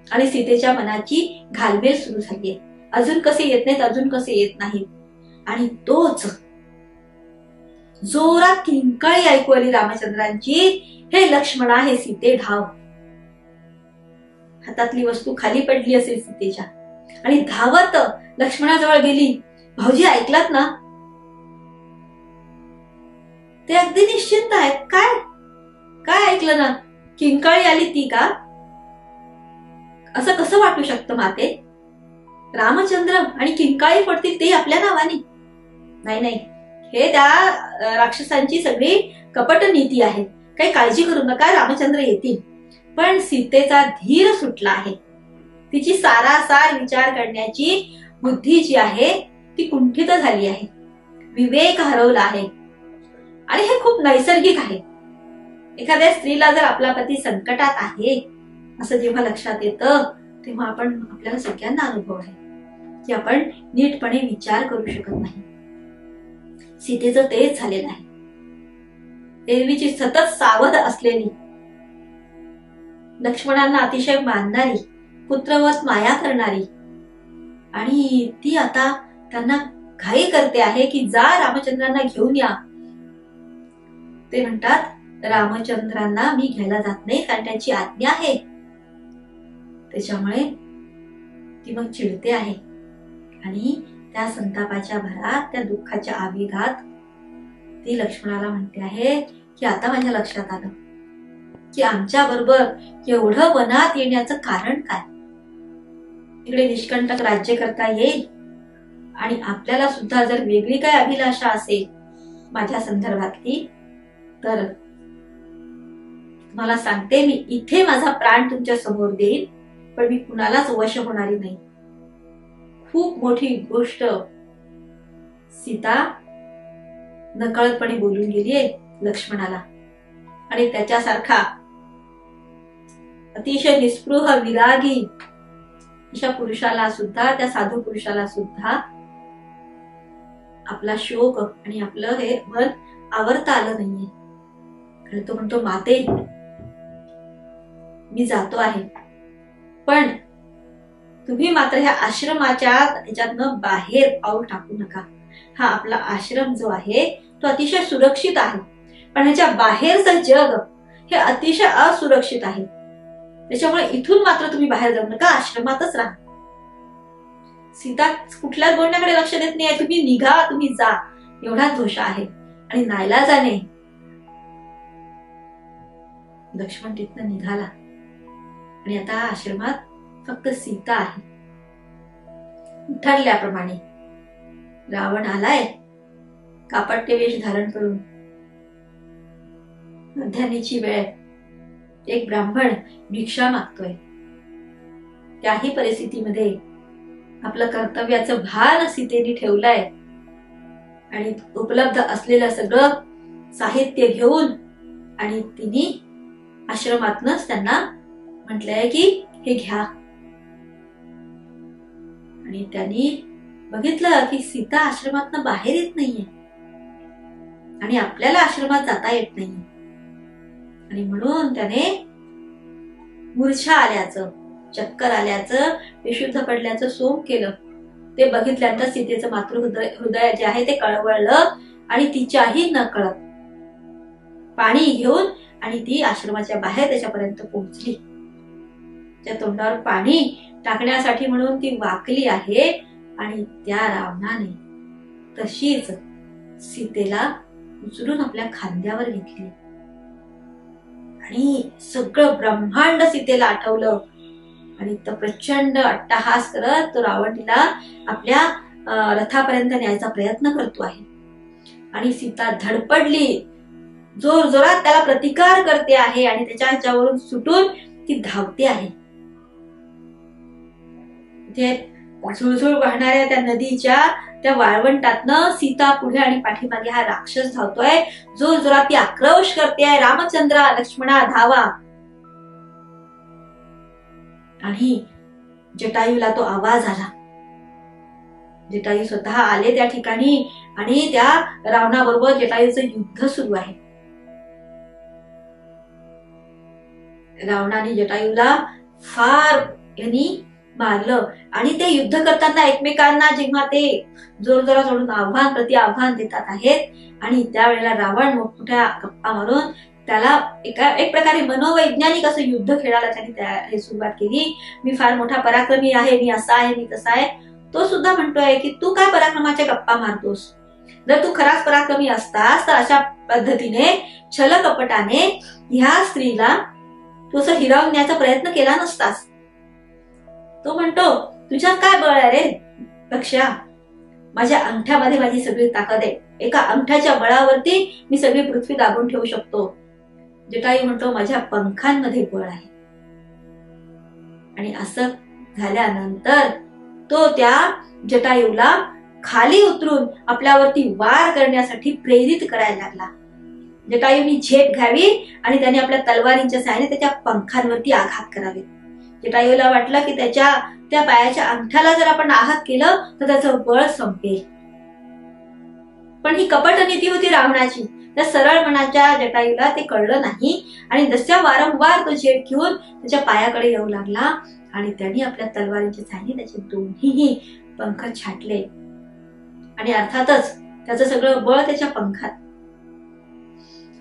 आणि सीतेच्या मनाची घालमेल सुरू झाली आहे. अजून कसे येत नाहीत, अजून कसे येत नाहीत. आणि तोच जोरात किंकाळी ऐकू आली रामचंद्रांची, हे लक्ष्मणा, हे सीते धाव. हातातली वस्तू खाली पडली असेल सीतेच्या आणि धावत लक्ष्मणाजवळ गेली. भाऊजी ऐकलात ना? ते अगदी निश्चिंत आहेत. काय काय ऐकलं ना? किंकाळी आली ती का? असं कसं वाटू शकतं माते? रामचंद्र आणि किंकाळी पडतील ते आपल्या नावाने? नाही नाही, हे त्या राक्षसांची सगळी कपट नीती आहे. काही काळजी करू नका, रामचंद्र येतील. पण सीतेचा धीर सुटला आहे. तिची सारासार विचार करण्याची बुद्धी जी आहे ती कुंठित झाली आहे. विवेक हरवला आहे. आणि हे खूप नैसर्गिक आहे. एखाद्या स्त्रीला जर आपला पती संकटात आहे असं जेव्हा लक्षात येतं तेव्हा आपल्याला सगळ्यांना अनुभव आहे की आपण नीटपणे विचार करू शकत नाही. सीतेचं तेच झालेलं आहे. एरवीची सतत सावध असलेली, लक्ष्मणांना अतिशय मानणारी, पुत्रवत माया करणारी, आणि ती आता त्यांना घाई करते आहे की जा रामचंद्रांना घेऊन या. ते म्हणतात रामचंद्रांना मी घ्यायला जात नाही, कारण त्यांची आज्ञा आहे. त्याच्यामुळे ती मग चिडते आहे आणि त्या संतापाच्या भरात, त्या दुःखाच्या आवेगात ती लक्ष्मणाला म्हणते आहे की आता माझ्या लक्षात आलं की आमच्या बरोबर एवढं वनात येण्याचं कारण काय. इकडे निष्कंटक राज्य करता येईल आणि आपल्याला सुद्धा जर वेगळी काय अभिलाषा असेल माझ्या संदर्भातली, तर मला सांगते, मी इथे माझा प्राण तुमच्या समोर देईल, पण मी कुणालाच वश होणारी नाही. खूप मोठी गोष्ट सीता नकळतपणे बोलून गेलीये लक्ष्मणाला. आणि त्याच्यासारखा अतिशय निस्पृह विरागी अशा पुरुषाला सुद्धा, त्या साधू पुरुषाला सुद्धा आपला शोक आणि आपलं हे मन आवरता आलं नाहीये. आणि तो म्हणतो, माते मी जातो आहे, पण तुम्ही मात्र ह्या आश्रमाच्या ह्याच्यातनं बाहेर पाऊल टाकू नका. हा आपला आश्रम जो आहे तो अतिशय सुरक्षित आहे, पण ह्याच्या बाहेरचं जग हे अतिशय असुरक्षित आहे. त्याच्यामुळे इथून मात्र तुम्ही बाहेर जाऊ नका, आश्रमातच राहा. सीता कुठल्याच बोलण्याकडे लक्ष देत नाहीये. तुम्ही निघा, तुम्ही जा, एवढा दोष आहे. आणि नाईलाजाने लक्ष्मण तिथनं निघाला आणि आता आश्रमात फक्त सीता आहे. ठरल्याप्रमाणे रावण आलाय कापट्य वेश धारण करून. मध्यान्हीची वेळ, एक ब्राह्मण भिक्षा मागतोय. त्याही परिस्थितीमध्ये आपलं कर्तव्याचं भान सीतेने ठेवलंय आणि उपलब्ध असलेलं सगळं साहित्य घेऊन आणि तिने आश्रमातनच त्यांना म्हटलंय की हे घ्या. आणि त्यांनी बघितलं की सीता आश्रमातनं बाहेर येत नाहीये आणि आपल्याला आश्रमात जाता येत नाही. आणि म्हणून त्याने मूर्छा आल्याचं, चक्कर आल्याचं, बेशुद्ध पडल्याचं सोंग केलं. ते बघितल्यानंतर सीतेचं मातृहृदय जे आहे ते कळवळलं आणि तिच्याही नकळत पाणी घेऊन आणि ती आश्रमाच्या बाहेर त्याच्यापर्यंत पोहोचली. त्या तोंडावर पाणी टाकण्यासाठी म्हणून ती वाकली आहे आणि त्या रावणाने तशीच सीतेला उचलून आपल्या खांद्यावर घेतली आणि सगळं ब्रह्मांड सीतेला आठवलं. आणि तो प्रचंड अट्टहास करत तो रावण तिला आपल्या रथापर्यंत न्यायचा प्रयत्न करतो आहे. आणि सीता धडपडली, जोर जोरात त्याला प्रतिकार करते आहे आणि त्याच्या ह्याच्यावरून सुटून ती धावते आहे. झुळझुळ वाहणाऱ्या त्या नदीच्या त्या वाळवंटातनं सीता पुढे आणि पाठीमागे हा राक्षस धावतोय. जोर जोरात ती आक्रोश करते, रामचंद्रा, लक्ष्मणा धावा. आणि जटायूला तो आवाज आला. जटायू स्वतः आले त्या ठिकाणी आणि त्या रावणाबरोबर जटायूचं युद्ध सुरू आहे. रावणाने जटायूला फार यांनी मारलं आणि ते युद्ध करताना एकमेकांना जेव्हा ते जोरजोरात सोडून आव्हान प्रति आव्हान देतात आहेत आणि त्यावेळेला रावण मोठ्या गप्पा मारून त्याला एक प्रकारे मनोवैज्ञानिक असं युद्ध खेळायला त्यांनी सुरुवात केली. मी फार मोठा पराक्रमी आहे, मी असा आहे, मी तसा आहे. तो सुद्धा म्हणतोय की तू काय पराक्रमाच्या गप्पा मारतोस? जर तू खराच पराक्रमी असतास तर अशा पद्धतीने छल कपटाने ह्या स्त्रीला तू असं हिरावण्याचा प्रयत्न केला नसतास. तो म्हणतो तुझ्यात काय बळ आहे रे पक्षा? माझ्या अंगठ्यामध्ये माझी सगळी ताकद आहे. एका अंगठ्याच्या बळावरती मी सगळी पृथ्वी दाबून ठेवू शकतो. जटायू म्हणतो माझ्या पंखांमध्ये बळ आहे. आणि असं झाल्यानंतर तो त्या जटायूला खाली उतरून आपल्यावरती वार करण्यासाठी प्रेरित करायला लागला. जटायूनी झेप घ्यावी आणि त्याने आपल्या तलवारींच्या सहाय्याने त्याच्या पंखांवरती आघात करावे. जटायूला वाटलं की त्याच्या त्या पायाच्या अंगठ्याला जर आपण आघात केलं तर त्याचं बळ संपेल. पण ही कपट नीती होती रावणाची. त्या सरळ मनाच्या जटायूला ते कळलं नाही आणि जशा वारंवार तो झेप घेऊन त्याच्या पायाकडे येऊ लागला आणि त्यांनी आपल्या तलवारींच्या सहाय्याने त्याचे दोन्हीही पंख छाटले आणि अर्थातच त्याचं सगळं बळ त्याच्या पंखात.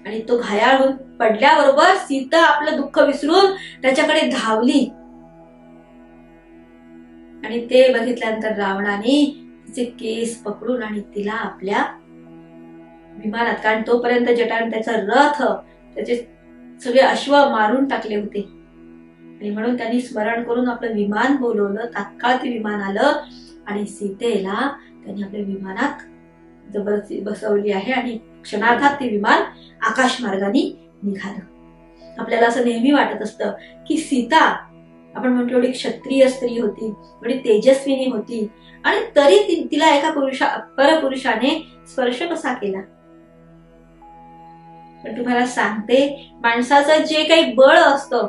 आणि तो घायाळ होऊन पडल्याबरोबर सीता आपलं दुःख विसरून त्याच्याकडे धावली. आणि ते बघितल्यानंतर रावणाने तिचे केस पकडून आणि तिला आपल्या विमानात, कारण तोपर्यंत जटाने त्याचा रथ, त्याचे सगळे अश्व मारून टाकले होते, आणि म्हणून त्यांनी स्मरण करून आपलं विमान बोलवलं. तात्काळ ते विमान आलं आणि सीतेला त्यांनी आपल्या विमानात जबरदस्ती बसवली आहे आणि क्षणार्धात ते विमान आकाश मार्गाने निघालं. आपल्याला असं नेहमी वाटत असतं की सीता, आपण म्हणतो एवढी क्षत्रिय स्त्री होती, एवढी तेजस्विनी होती, आणि तरी तिला एका परपुरुषाने स्पर्श कसा केला. पण तुम्हाला सांगते, माणसाचं जे काही बळ असतं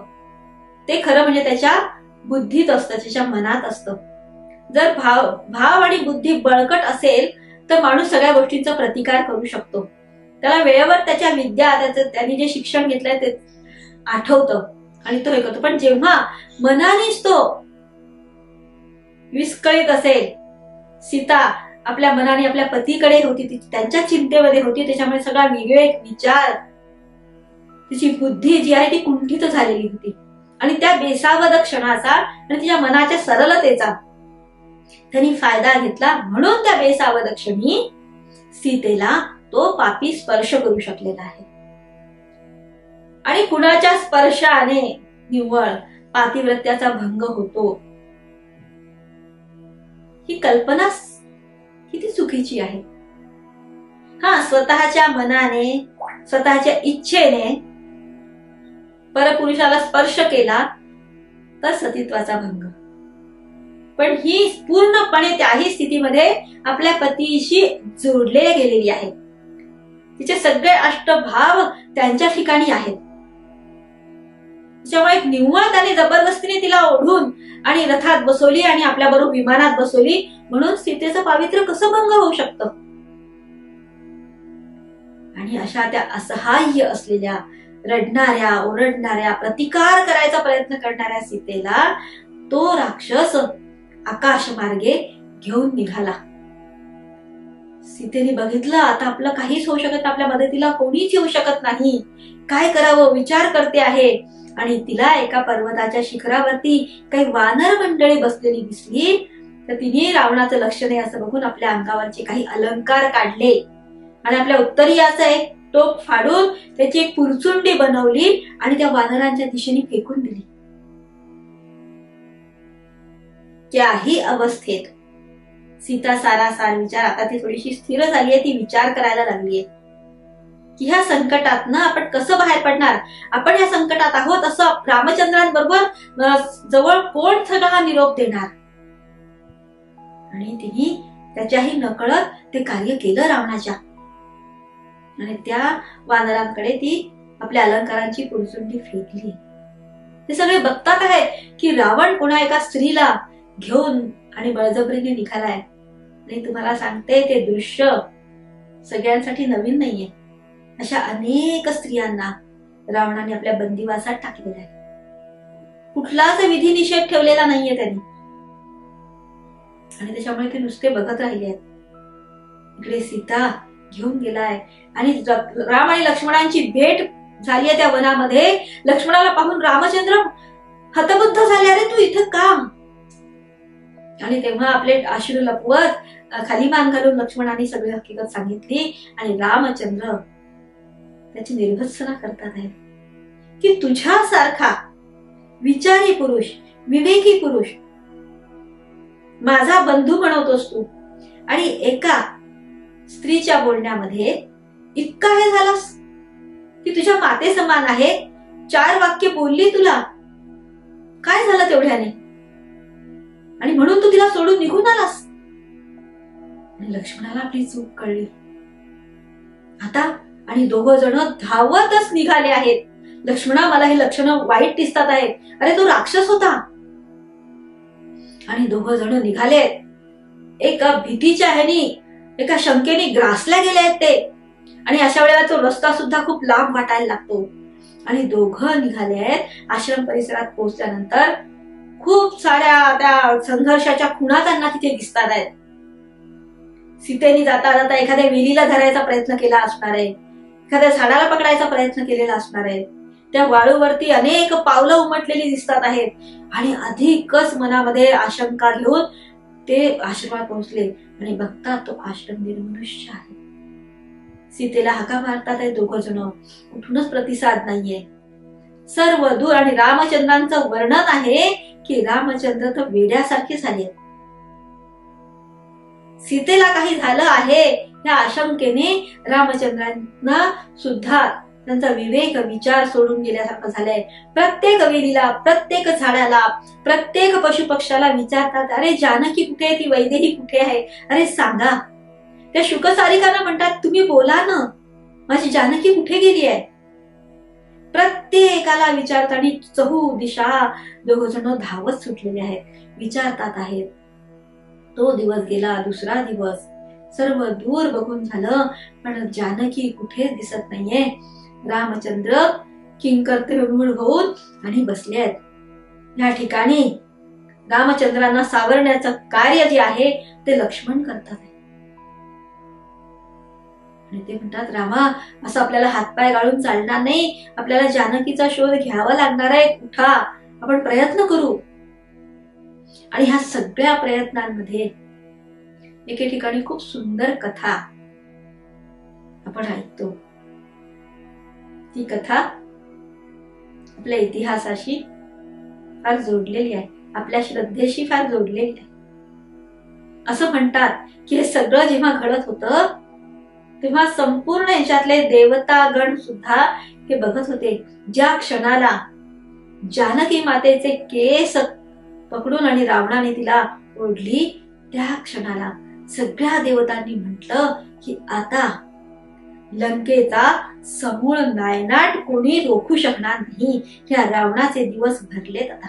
ते खरं म्हणजे त्याच्या बुद्धीत असतं, त्याच्या मनात असतं. जर भाव आणि बुद्धी बळकट असेल तर माणूस सगळ्या गोष्टींचा प्रतिकार करू शकतो. त्याला वेळेवर त्याच्या विद्या, त्यांनी जे शिक्षण घेतलंय ते आठवतं आणि तो हे करतो. पण जेव्हा मनानेच तो विस्कळीत असेल, सीता आपल्या मनाने आपल्या पतीकडे होती, त्यांच्या चिंतेमध्ये होती, त्याच्यामुळे सगळा विवेक, विचार, तिची बुद्धी जी आहे ती कुंठित झालेली होती. आणि त्या बेसावध क्षणाचा आणि तिच्या मनाच्या सरलतेचा त्यांनी फायदा घेतला, म्हणून त्या बेसावध क्षणी सीतेला तो पापी स्पर्श करू शकलेला आहे. आणि कुणाच्या स्पर्शाने निव्वळ पातिव्रत्याचा भंग होतो, ही कल्पना किती चुकीची आहे. हा, स्वतःच्या मनाने, स्वतःच्या इच्छेने परपुरुषाला स्पर्श केला तर सतीत्वाचा भंग. पण ही पूर्णपणे त्याही स्थितीमध्ये आपल्या पतीशी जोडले गेलेली आहे. तिचे सगळे अष्टभाव त्यांच्या ठिकाणी आहेत. त्याच्यामुळे निव्वळ त्याने जबरदस्तीने तिला ओढून आणि रथात बसवली आणि आपल्या बरोबर विमानात बसवली, म्हणून सीतेचं पावित्र्य कसं भंग होऊ शकतं. आणि अशा त्या असहाय्य असलेल्या, रडणाऱ्या, ओरडणाऱ्या, प्रतिकार करायचा प्रयत्न करणाऱ्या सीतेला तो राक्षस आकाश मार्गे घेऊन निघाला. सीतेने बघितलं, आता आपलं काहीच होऊ शकत, आपल्या मदतीला कोणीच येऊ शकत नाही, काय करावं विचार करते आहे. आणि तिला एका पर्वताच्या शिखरावरती काही वानर मंडळी बसलेली दिसली, तर तिने रावणाचं लक्ष नाही असं बघून आपल्या अंगावरचे काही अलंकार काढले आणि आपल्या उत्तरीयाचं एक टोक फाडून त्याची एक पुरचुंडी बनवली आणि त्या वानरांच्या दिशेने फेकून दिली. त्याही अवस्थेत सीता सारासार विचार, आता ती थोडीशी स्थिर झालीये, ती विचार करायला लागलीये की ह्या संकटातनं आपण कसं बाहेर पडणार. आपण या संकटात आहोत असं रामचंद्रांबरोबर जवळ कोण सगळा हा निरोप देणार. आणि तिने त्याच्याही नकळत ते कार्य केलं रावणाच्या. आणि त्या वानरांकडे ती आपल्या अलंकारांची पुरचुंडी फेकली. ते सगळे बघतात आहेत की रावण कोणा एका स्त्रीला घेऊन आणि बळजबरीने निघालाय. आणि तुम्हाला सांगते, ते दृश्य सगळ्यांसाठी नवीन नाहीये. अशा अनेक स्त्रियांना रावणाने आपल्या बंदिवासात टाकलेला आहे. कुठलाच विधी निषेध ठेवलेला नाहीये त्यांनी. आणि त्याच्यामुळे ते नुसते बघत राहिले आहेत. इकडे सीता घेऊन गेलाय आणि राम आणि लक्ष्मणांची भेट झाली आहे त्या वनामध्ये. लक्ष्मणाला पाहून रामचंद्र हतबुद्ध झाले, अरे तू इथं का. आणि तेव्हा आपले अश्रू लपवत खाली मान घालून लक्ष्मणाने सगळी हकीकत सांगितली. आणि रामचंद्र त्याची निर्भत्सना करतात आहे की तुझ्यासारखा विचारी पुरुष, विवेकी पुरुष माझा बंधू बनवतोस तू, आणि एका स्त्रीच्या बोलण्यामध्ये इतका हे झालास. ती तुझ्या माते समान आहे, 4 वाक्य बोलली तुला, काय झालं तेवढ्याने, आणि म्हणून तू तिला सोडून निघून आलास. लक्ष्मणाला आपली चूक कळली आता. आणि दोघं जण धावतच निघाले आहेत. लक्ष्मणा, मला हे लक्षणं वाईट दिसतात आहेत, अरे तो राक्षस होता. आणि दोघं जण निघाले. एका भीतीच्या ह्यानी, एका शंकेने ग्रासल्या गेले आहेत ते. आणि अशा वेळेला तो रस्ता सुद्धा खूप लांब वाटायला लागतो. आणि दोघं निघाले आहेत. आश्रम परिसरात पोहोचल्यानंतर खूप साऱ्या त्या संघर्षाच्या खुणा त्यांना तिथे दिसतात आहेत. सीतेने जाता जाता एखाद्या विलीला धरायचा प्रयत्न केला असणार आहे, एखाद्या झाडाला पकडायचा प्रयत्न केलेला असणार आहे. त्या वाळूवरती अनेक पावलं उमटलेली दिसतात आहेत आणि अधिकच मनामध्ये आशंका घेऊन ते आश्रमात पोहोचले आणि बघतात तो आश्रम निर्मनुष्य आहे. सीतेला हाका मारतात आहे दोघ जण, कुठूनच प्रतिसाद नाहीये. सर्व दूर आणि रामचंद्रांचं वर्णन आहे की रामचंद्र तर वेड्यासारखे झाले. सीतेला काही झालं आहे या आशंकेने रामचंद्रांना सुद्धा त्यांचा विवेक विचार सोडून गेल्यासारखं झालंय. प्रत्येक वेलीला, प्रत्येक झाडाला, प्रत्येक पशुपक्षाला विचारतात, अरे जानकी कुठे आहे, ती वैदेही कुठे आहे, अरे सांगा. त्या शुकसारिकांना म्हणतात, तुम्ही बोला ना, माझी जानकी कुठे गेली आहे. प्रत्येकाला विचारतात आणि चहू दिशा दोघ जण धावत सुटलेले आहेत, विचारतात आहेत. तो दिवस गेला, दुसरा दिवस, सर्व दूर बघून झालं पण जानकी कुठेच दिसत नाहीये. रामचंद्र किंकर्तव्य होऊन आणि बसले आहेत. या ठिकाणी रामचंद्रांना सावरण्याचं कार्य जे आहे ते लक्ष्मण करतात. आणि ते म्हणतात, रामा, असं आपल्याला हातपाय गाळून चालणार नाही, आपल्याला जानकीचा शोध घ्यावा लागणार आहे. उठा, आपण प्रयत्न करू. आणि ह्या सगळ्या प्रयत्नांमध्ये एके ठिकाणी खूप सुंदर कथा आपण ऐकतो. ती कथा आपल्या इतिहासाशी फार जोडलेली आहे, आपल्या श्रद्धेशी फार जोडलेली आहे. असं म्हणतात की हे सगळं जेव्हा घडत होतं तेव्हा संपूर्ण याच्यातले देवतागण सुद्धा हे बघत होते. ज्या क्षणाला जानकी मातेचे केस पकडून आणि रावणाने तिला ओढली, त्या क्षणाला सगळ्या देवतांनी म्हटलं की आता लंकेचा समूळ नायनाट कोणी रोखू शकणार नाही. ह्या रावणाचे दिवस भरलेत आता.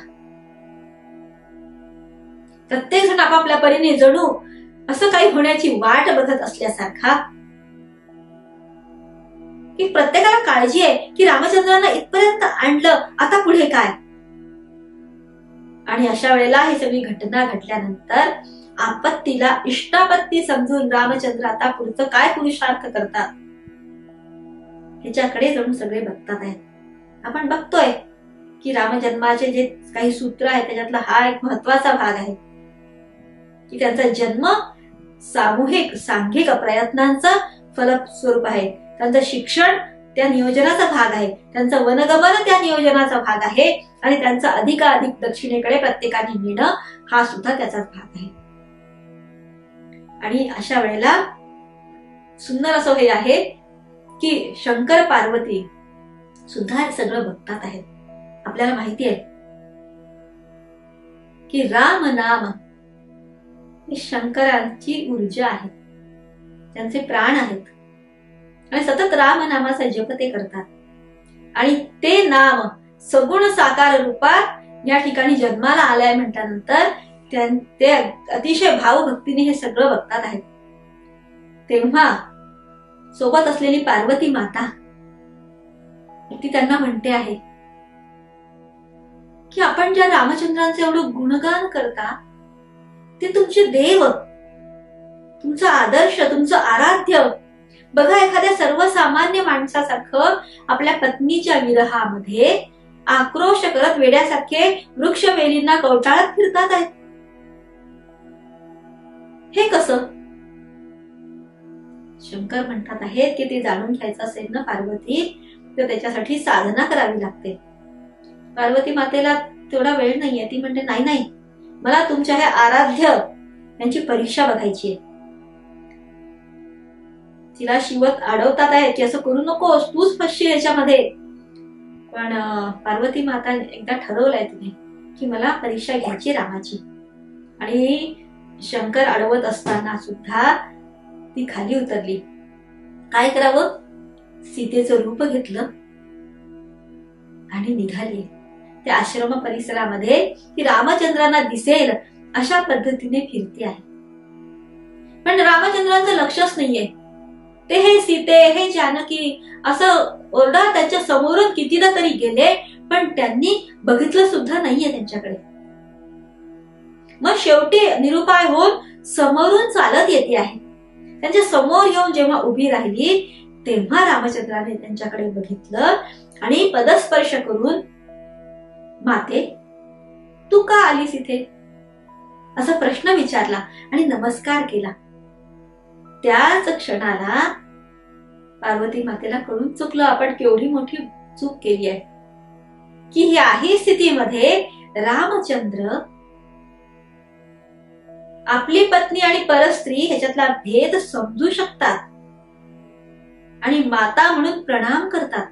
प्रत्येक जण आपापल्या परीने जणू असं काही होण्याची वाट बघत असल्यासारखा, की प्रत्येकाला काळजी आहे की रामचंद्रांना इथपर्यंत आणलं, आता पुढे काय. आणि अशा वेळेला ही सगळी घटना घडल्यानंतर आपत्तीला इष्टापत्ती समजून रामचंद्र आता पुढचं काय पुरुषार्थ करतात ह्याच्याकडे जणू सगळे बघतात आहेत. आपण बघतोय की रामजन्माचे जे काही सूत्र आहेत त्याच्यातला हा एक महत्वाचा भाग आहे की त्यांचा जन्म सामूहिक सांघिक प्रयत्नांचा फलस्वरूप आहे. त्यांचं शिक्षण त्या नियोजनाचा भाग आहे, त्यांचं वनगमन त्या नियोजनाचा भाग आहे आणि त्यांचा अधिकाधिक दक्षिणेकडे प्रत्येकाने नेणं हा सुद्धा त्याचाच भाग आहे. आणि अशा वेळेला सुंदर असं हे आहे की शंकर पार्वती सुद्धा हे सगळं बघतात आहेत. आपल्याला माहिती आहे की राम नाम ही शंकरांची ऊर्जा आहे, त्यांचे प्राण आहेत आणि सतत राम नामाचा जप ते करतात. आणि ते नाम सगुण साकार रूपात या ठिकाणी जन्माला आलाय म्हटल्यानंतर ते अतिशय भावभक्तीने हे सगळं बघतात आहेत. तेव्हा सोबत असलेली पार्वती माता ती त्यांना म्हणते आहे की आपण ज्या रामचंद्रांचे एवढं गुणगान करता ते तुमचे देव, तुमचा आदर्श, तुमचं आराध्य. बघा, एखाद्या सर्वसामान्य माणसासारखं आपल्या पत्नीच्या विरहामध्ये आक्रोश करत वेड्यासारखे वृक्षवेलींना कवटाळत फिरतात आहेत. हे कसं? शंकर म्हणतात आहेत की ते जाणून घ्यायचं असेल ना पार्वती, तर त्याच्यासाठी साधना करावी लागते. पार्वती मातेला तेवढा वेळ नाहीये. ती म्हणते, नाही नाही, मला तुमच्या हे आराध्य यांची परीक्षा बघायची आहे. तिला शिवत अडवतात आहे की असं करू नकोस, तूच फसशील याच्यामध्ये. पण पार्वती माता एकदा ठरवलंय तिने की मला परीक्षा घ्यायची रामाची. आणि शंकर अडवत असताना सुद्धा ती खाली उतरली. काय करावं? सीतेचं रूप घेतलं आणि निघाली. त्या आश्रम परिसरामध्ये ती रामचंद्रांना दिसेल अशा पद्धतीने फिरते आहे. पण रामचंद्रांचं लक्षच नाहीये. ते हे सीते, हे जानकी असं ओरडा त्यांच्या समोरून कितीदा तरी गेले, पण त्यांनी बघितलं सुद्धा नाहीये त्यांच्याकडे. मग शेवटी निरुपाय होऊन समोरून चालत येते आहे. त्यांच्या समोर येऊन जेव्हा उभी राहिली तेव्हा रामचंद्राने त्यांच्याकडे बघितलं आणि पदस्पर्श करून, माते तू का आलीस इथे, असा प्रश्न विचारला आणि नमस्कार केला. त्याच क्षणाला पार्वती मातेला कळून चुकलं, आपण केवढी मोठी चूक केली आहे, की ह्याही स्थितीमध्ये रामचंद्र आपली पत्नी आणि परस्त्री ह्याच्यातला भेद समजू शकतात आणि माता म्हणून प्रणाम करतात.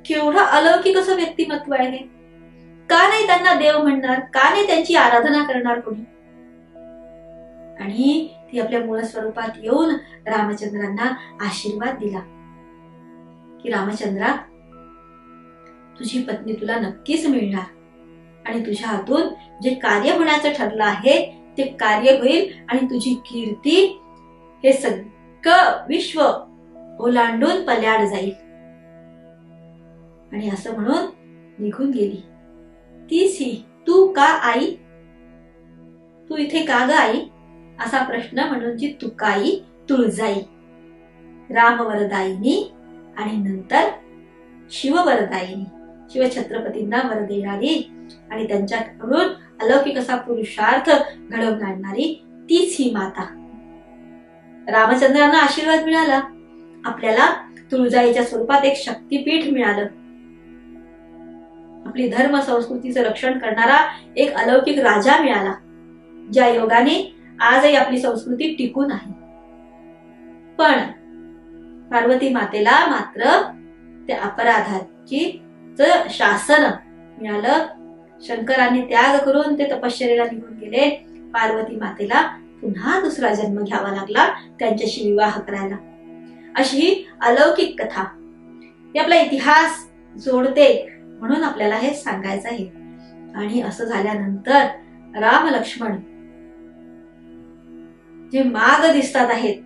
केवढं अलौकिक असं व्यक्तिमत्व आहे. का नाही त्यांना देव म्हणणार, का नाही त्यांची आराधना करणार कोणी. आणि ती आपल्या मूळ स्वरूपात येऊन रामचंद्रांना आशीर्वाद दिला की रामचंद्रा, तुझी पत्नी तुला नक्कीच मिळणार आणि तुझ्या हातून जे कार्य होण्याचं ठरलं आहे ते कार्य होईल आणि तुझी कीर्ती हे सगळं विश्व ओलांडून पल्याड जाईल. आणि असं म्हणून निघून गेली. तीच ही तू का आई, तू इथे का ग आई, असा प्रश्न म्हणून जी तुकाई तुळजाई, रामवरदायिनी आणि नंतर शिववरदायिनी, शिवछत्रपतींना वर देणारी आणि त्यांच्याकडून अलौकिक असा पुरुषार्थ घडवून आणणारी तीच ही माता. रामचंद्रांना आशीर्वाद मिळाला, आपल्याला तुळजाईच्या स्वरूपात एक शक्तीपीठ मिळालं, आपली धर्म संस्कृतीचं रक्षण करणारा एक अलौकिक राजा मिळाला, ज्या योगाने आजही आपली संस्कृती टिकून आहे. पण पार्वती मातेला मात्र त्या अपराधाची शासन मिळालं. शंकरांनी त्याग करून ते तपश्चर्येला निघून गेले. पार्वती मातेला पुन्हा दुसरा जन्म घ्यावा लागला त्यांच्याशी विवाह करायला. अशी ही अलौकिक कथा ही आपला इतिहास जोडते, म्हणून आपल्याला हे सांगायचं आहे. आणि असं झाल्यानंतर राम लक्ष्मण जे माग दिसतात आहेत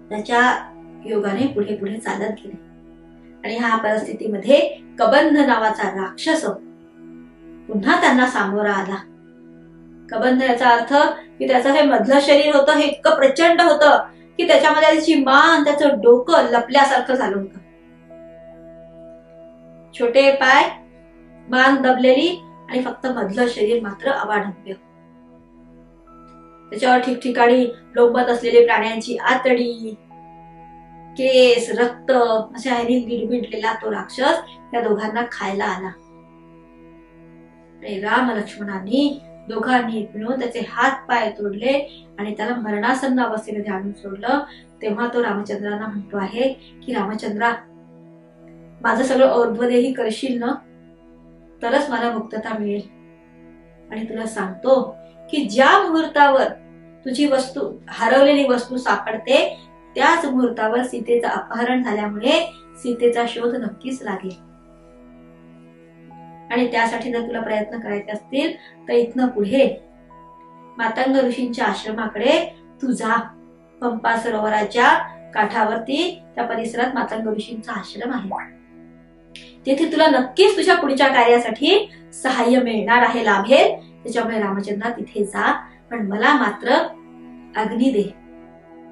त्याच्या योगाने पुढे पुढे चालत गेले. आणि ह्या परिस्थितीमध्ये कबंध नावाचा राक्षस पुन्हा त्यांना सामोरा आला. कबंध याचा अर्थ की त्याचं हे मधलं शरीर होतं हे इतकं प्रचंड होतं की त्याच्यामध्ये त्याची मान, त्याचं डोकं लपल्यासारखं झालं होतं. छोटे पाय, मान दबलेली आणि फक्त मधलं शरीर मात्र अवाढव्य. त्याच्यावर ठिकठिकाणी लोंबत असलेली प्राण्यांची आतडी, केस, रक्त अशा ह्यानी गिडबिडलेला तो राक्षस त्या दोघांना खायला आला. आणि राम लक्ष्मणांनी दोघांनी मिळून त्याचे हात पाय तोडले आणि त्याला मरणासन्न अवस्थेमध्ये आणून सोडलं. तेव्हा तो रामचंद्रांना म्हणतो आहे की रामचंद्रा, माझं सगळं और्ध्वदेही करशील ना तरच मला मुक्तता मिळेल. आणि तुला सांगतो की ज्या मुहूर्तावर तुझी वस्तू, हरवलेली वस्तू सापडते त्याच मुहूर्तावर सीतेचं अपहरण झाल्यामुळे सीतेचा शोध नक्कीच लागेल. आणि त्यासाठी जर तुला प्रयत्न करायचे असतील तर इथनं पुढे मातंग ऋषींच्या आश्रमाकडे तू जा. पंपा सरोवराच्या काठावरती त्या परिसरात मातंग ऋषींचा आश्रम आहे. तिथे तुला नक्कीच तुझ्या पुढच्या कार्यासाठी सहाय्य मिळणार आहे, लाभेल. त्याच्यामुळे रामचंद्रा तिथे जा, पण मला मात्र अग्नी दे.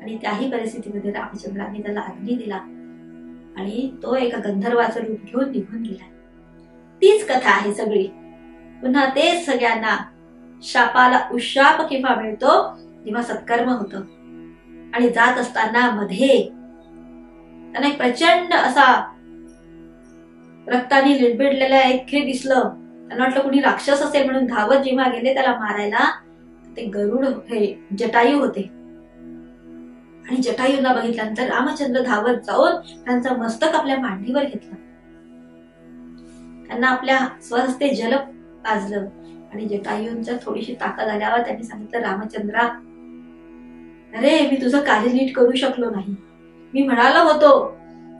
आणि त्याही परिस्थितीमध्ये रामचंद्रांनी त्याला अग्नी दिला आणि तो एका गंधर्वाचं रूप घेऊन निघून गेला. तीच कथा आहे सगळी. पुन्हा तेच सगळ्यांना शापाला उशाप केव्हा मिळतो जेव्हा सत्कर्म होतं. आणि जात असताना मध्ये त्यांना एक प्रचंड असा रक्ताने लिडबिडलेला एक खेळ दिसलं. त्यांना वाटलं कुणी राक्षस असेल म्हणून धावत जेव्हा गेले त्याला मारायला, ते गरुड हे जटायू होते. आणि जटायूंना बघितल्यानंतर रामचंद्र धावत जाऊन त्यांचं मस्तक आपल्या मांडीवर घेतलं, त्यांना आपल्या स्वहस्ते जल पाजलं. आणि जटायूंच्या थोडीशी ताकद आल्यावर त्यांनी सांगितलं, रामचंद्रा, अरे मी तुझं कार्य नीट करू शकलो नाही. मी म्हणालो होतो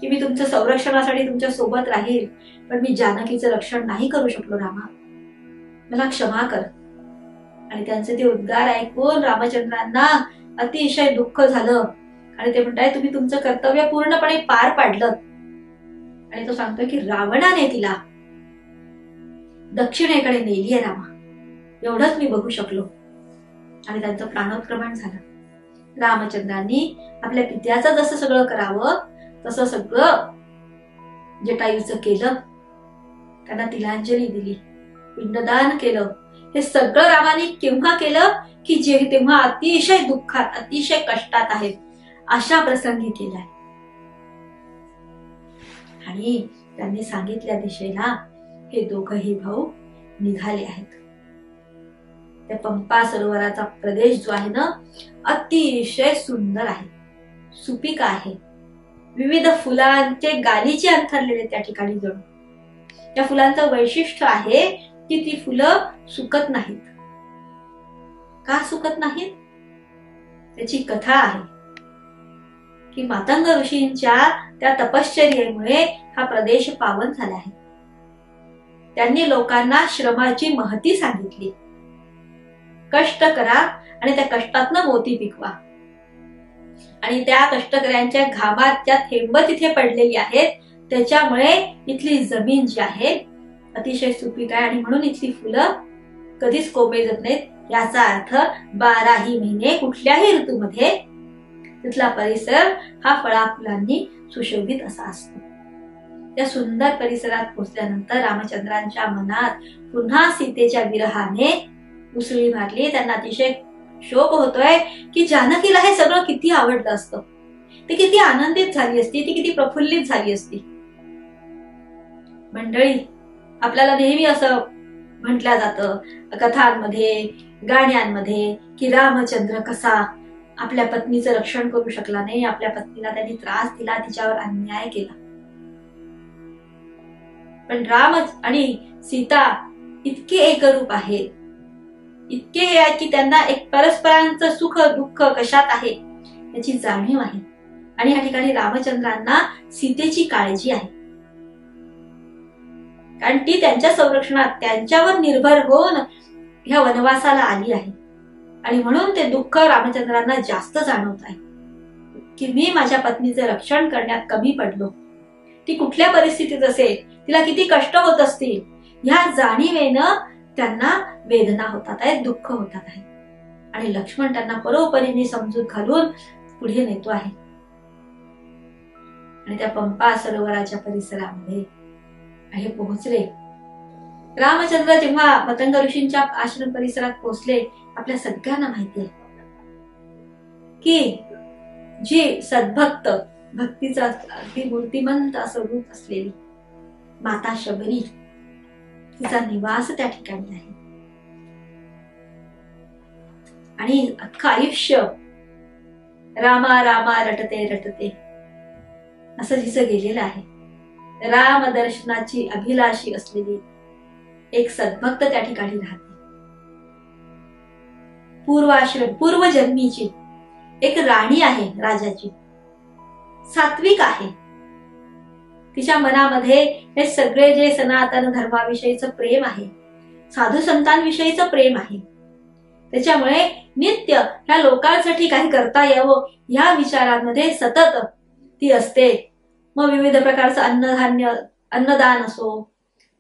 की मी तुमच्या संरक्षणासाठी तुमच्या सोबत राहील, पण मी जानकीचं रक्षण नाही करू शकलो. रामा, मला क्षमा कर. आणि त्यांचे ते उद्गार ऐकून रामचंद्रांना अतिशय दुःख झालं. आणि ते म्हणताय, तुम्ही तुमचं कर्तव्य पूर्णपणे पार पाडलं. आणि तो सांगतोय की रावणाने तिला दक्षिणेकडे नेलीये रामा, एवढंच मी बघू शकलो. आणि त्यांचं प्राणोत्क्रमण झालं. रामचंद्रांनी आपल्या पित्याचं जसं सगळं करावं तसं सगळं जटायूचं केलं. त्यांना तिलांजली दिली, पिंडदान केलं. हे सगळं रामाने केव्हा केलं की जे तेव्हा अतिशय दुःखात, अतिशय कष्टात आहेत अशा प्रसंगी केलाय. आणि त्यांनी सांगितल्या दिशेला हे दोघही भाऊ निघाले आहेत. त्या पंपा सरोवराचा प्रदेश जो आहे ना अतिशय सुंदर आहे, सुपीक आहे. विविध फुलांचे गालिचे अंथरलेले त्या ठिकाणी जणू. त्या फुलांचं वैशिष्ट्य आहे की ती फुलं सुकत नाहीत. का सुकत नाहीत? त्याची कथा आहे की मातंग ऋषींच्या त्या तपश्चर्येमुळे हा प्रदेश पावन झाला आहे. त्यांनी लोकांना श्रमाची महती सांगितली. कष्ट करा आणि त्या कष्टातनं मोती पिकवा. आणि त्या कष्टकऱ्यांच्या घामात ज्या थेंब तिथे पडलेली आहेत त्याच्यामुळे इथली जमीन जी आहे अतिशय सुपीक आहे आणि म्हणून इथली फुलं कधीच कोमेजत नाहीत. याचा अर्थ 12ही महिने कुठल्याही ऋतूमध्ये तिथला परिसर हा फळाफुलांनी सुशोभित असा असतो. त्या सुंदर परिसरात पोहोचल्यानंतर रामचंद्रांच्या मनात पुन्हा सीतेच्या विरहाने उसळी मारली. त्यांना अतिशय शोक होतोय की जानकीला हे सगळं किती आवडलं असतं, ती किती आनंदित झाली असती, ती किती प्रफुल्लित झाली असती. मंडळी, आपल्याला नेहमी असं म्हटलं जातं कथांमध्ये, गाण्यांमध्ये की रामचंद्र कसा आपल्या पत्नीचं रक्षण करू शकला नाही, आपल्या पत्नीला त्यांनी त्रास दिला, तिच्यावर अन्याय केला. पण राम आणि सीता इतके एकरूप आहेत, इतके हे आहे की त्यांना एक परस्परांचं सुख दुःख कशात आहे याची जाणीव आहे. आणि या ठिकाणी रामचंद्रांना सीतेची काळजी आहे, कारण ती त्यांच्या संरक्षणात त्यांच्यावर निर्भर होऊन ह्या वनवासाला आली आहे. आणि म्हणून ते दुःख रामचंद्रांना जास्त जाणवत आहे की मी माझ्या पत्नीचं रक्षण करण्यात कमी पडलो. ती कुठल्या परिस्थितीत असेल, तिला किती कष्ट होत असतील, ह्या जाणीवेनं त्यांना वेदना होतात आहेत, दुःख होतात आहे. आणि लक्ष्मण त्यांना परोपरीने समजूत घालून पुढे नेतो आहे. आणि त्या पंपा सरोवराच्या परिसरामध्ये हे पोहोचले. रामचंद्र जेव्हा मतंग ऋषींच्या आश्रम परिसरात पोहोचले, आपल्या सगळ्यांना माहिती आहे की जी सद्भक्त, भक्तीचं अगदी मूर्तिमंत असं रूप असलेली माता शबरी, तिचा निवास त्या ठिकाणी आहे. आणि अख्खं आयुष्य रामा रामा रटते रटते असं जिचं गेलेलं आहे. राम दर्शनाची अभिलाषी असलेली एक सद्भक्त त्या ठिकाणी राहते. पूर्वजन्मीची एक राणी आहे राजाची, सात्विक आहे. तिच्या मनामध्ये हे सगळे जे सनातन धर्माविषयीचं प्रेम आहे, साधू संतांविषयीचं प्रेम आहे. त्याच्यामुळे नित्य ह्या लोकांसाठी काही करता यावं ह्या विचारांमध्ये सतत ती असते. मग विविध प्रकारचं अन्नदान असो,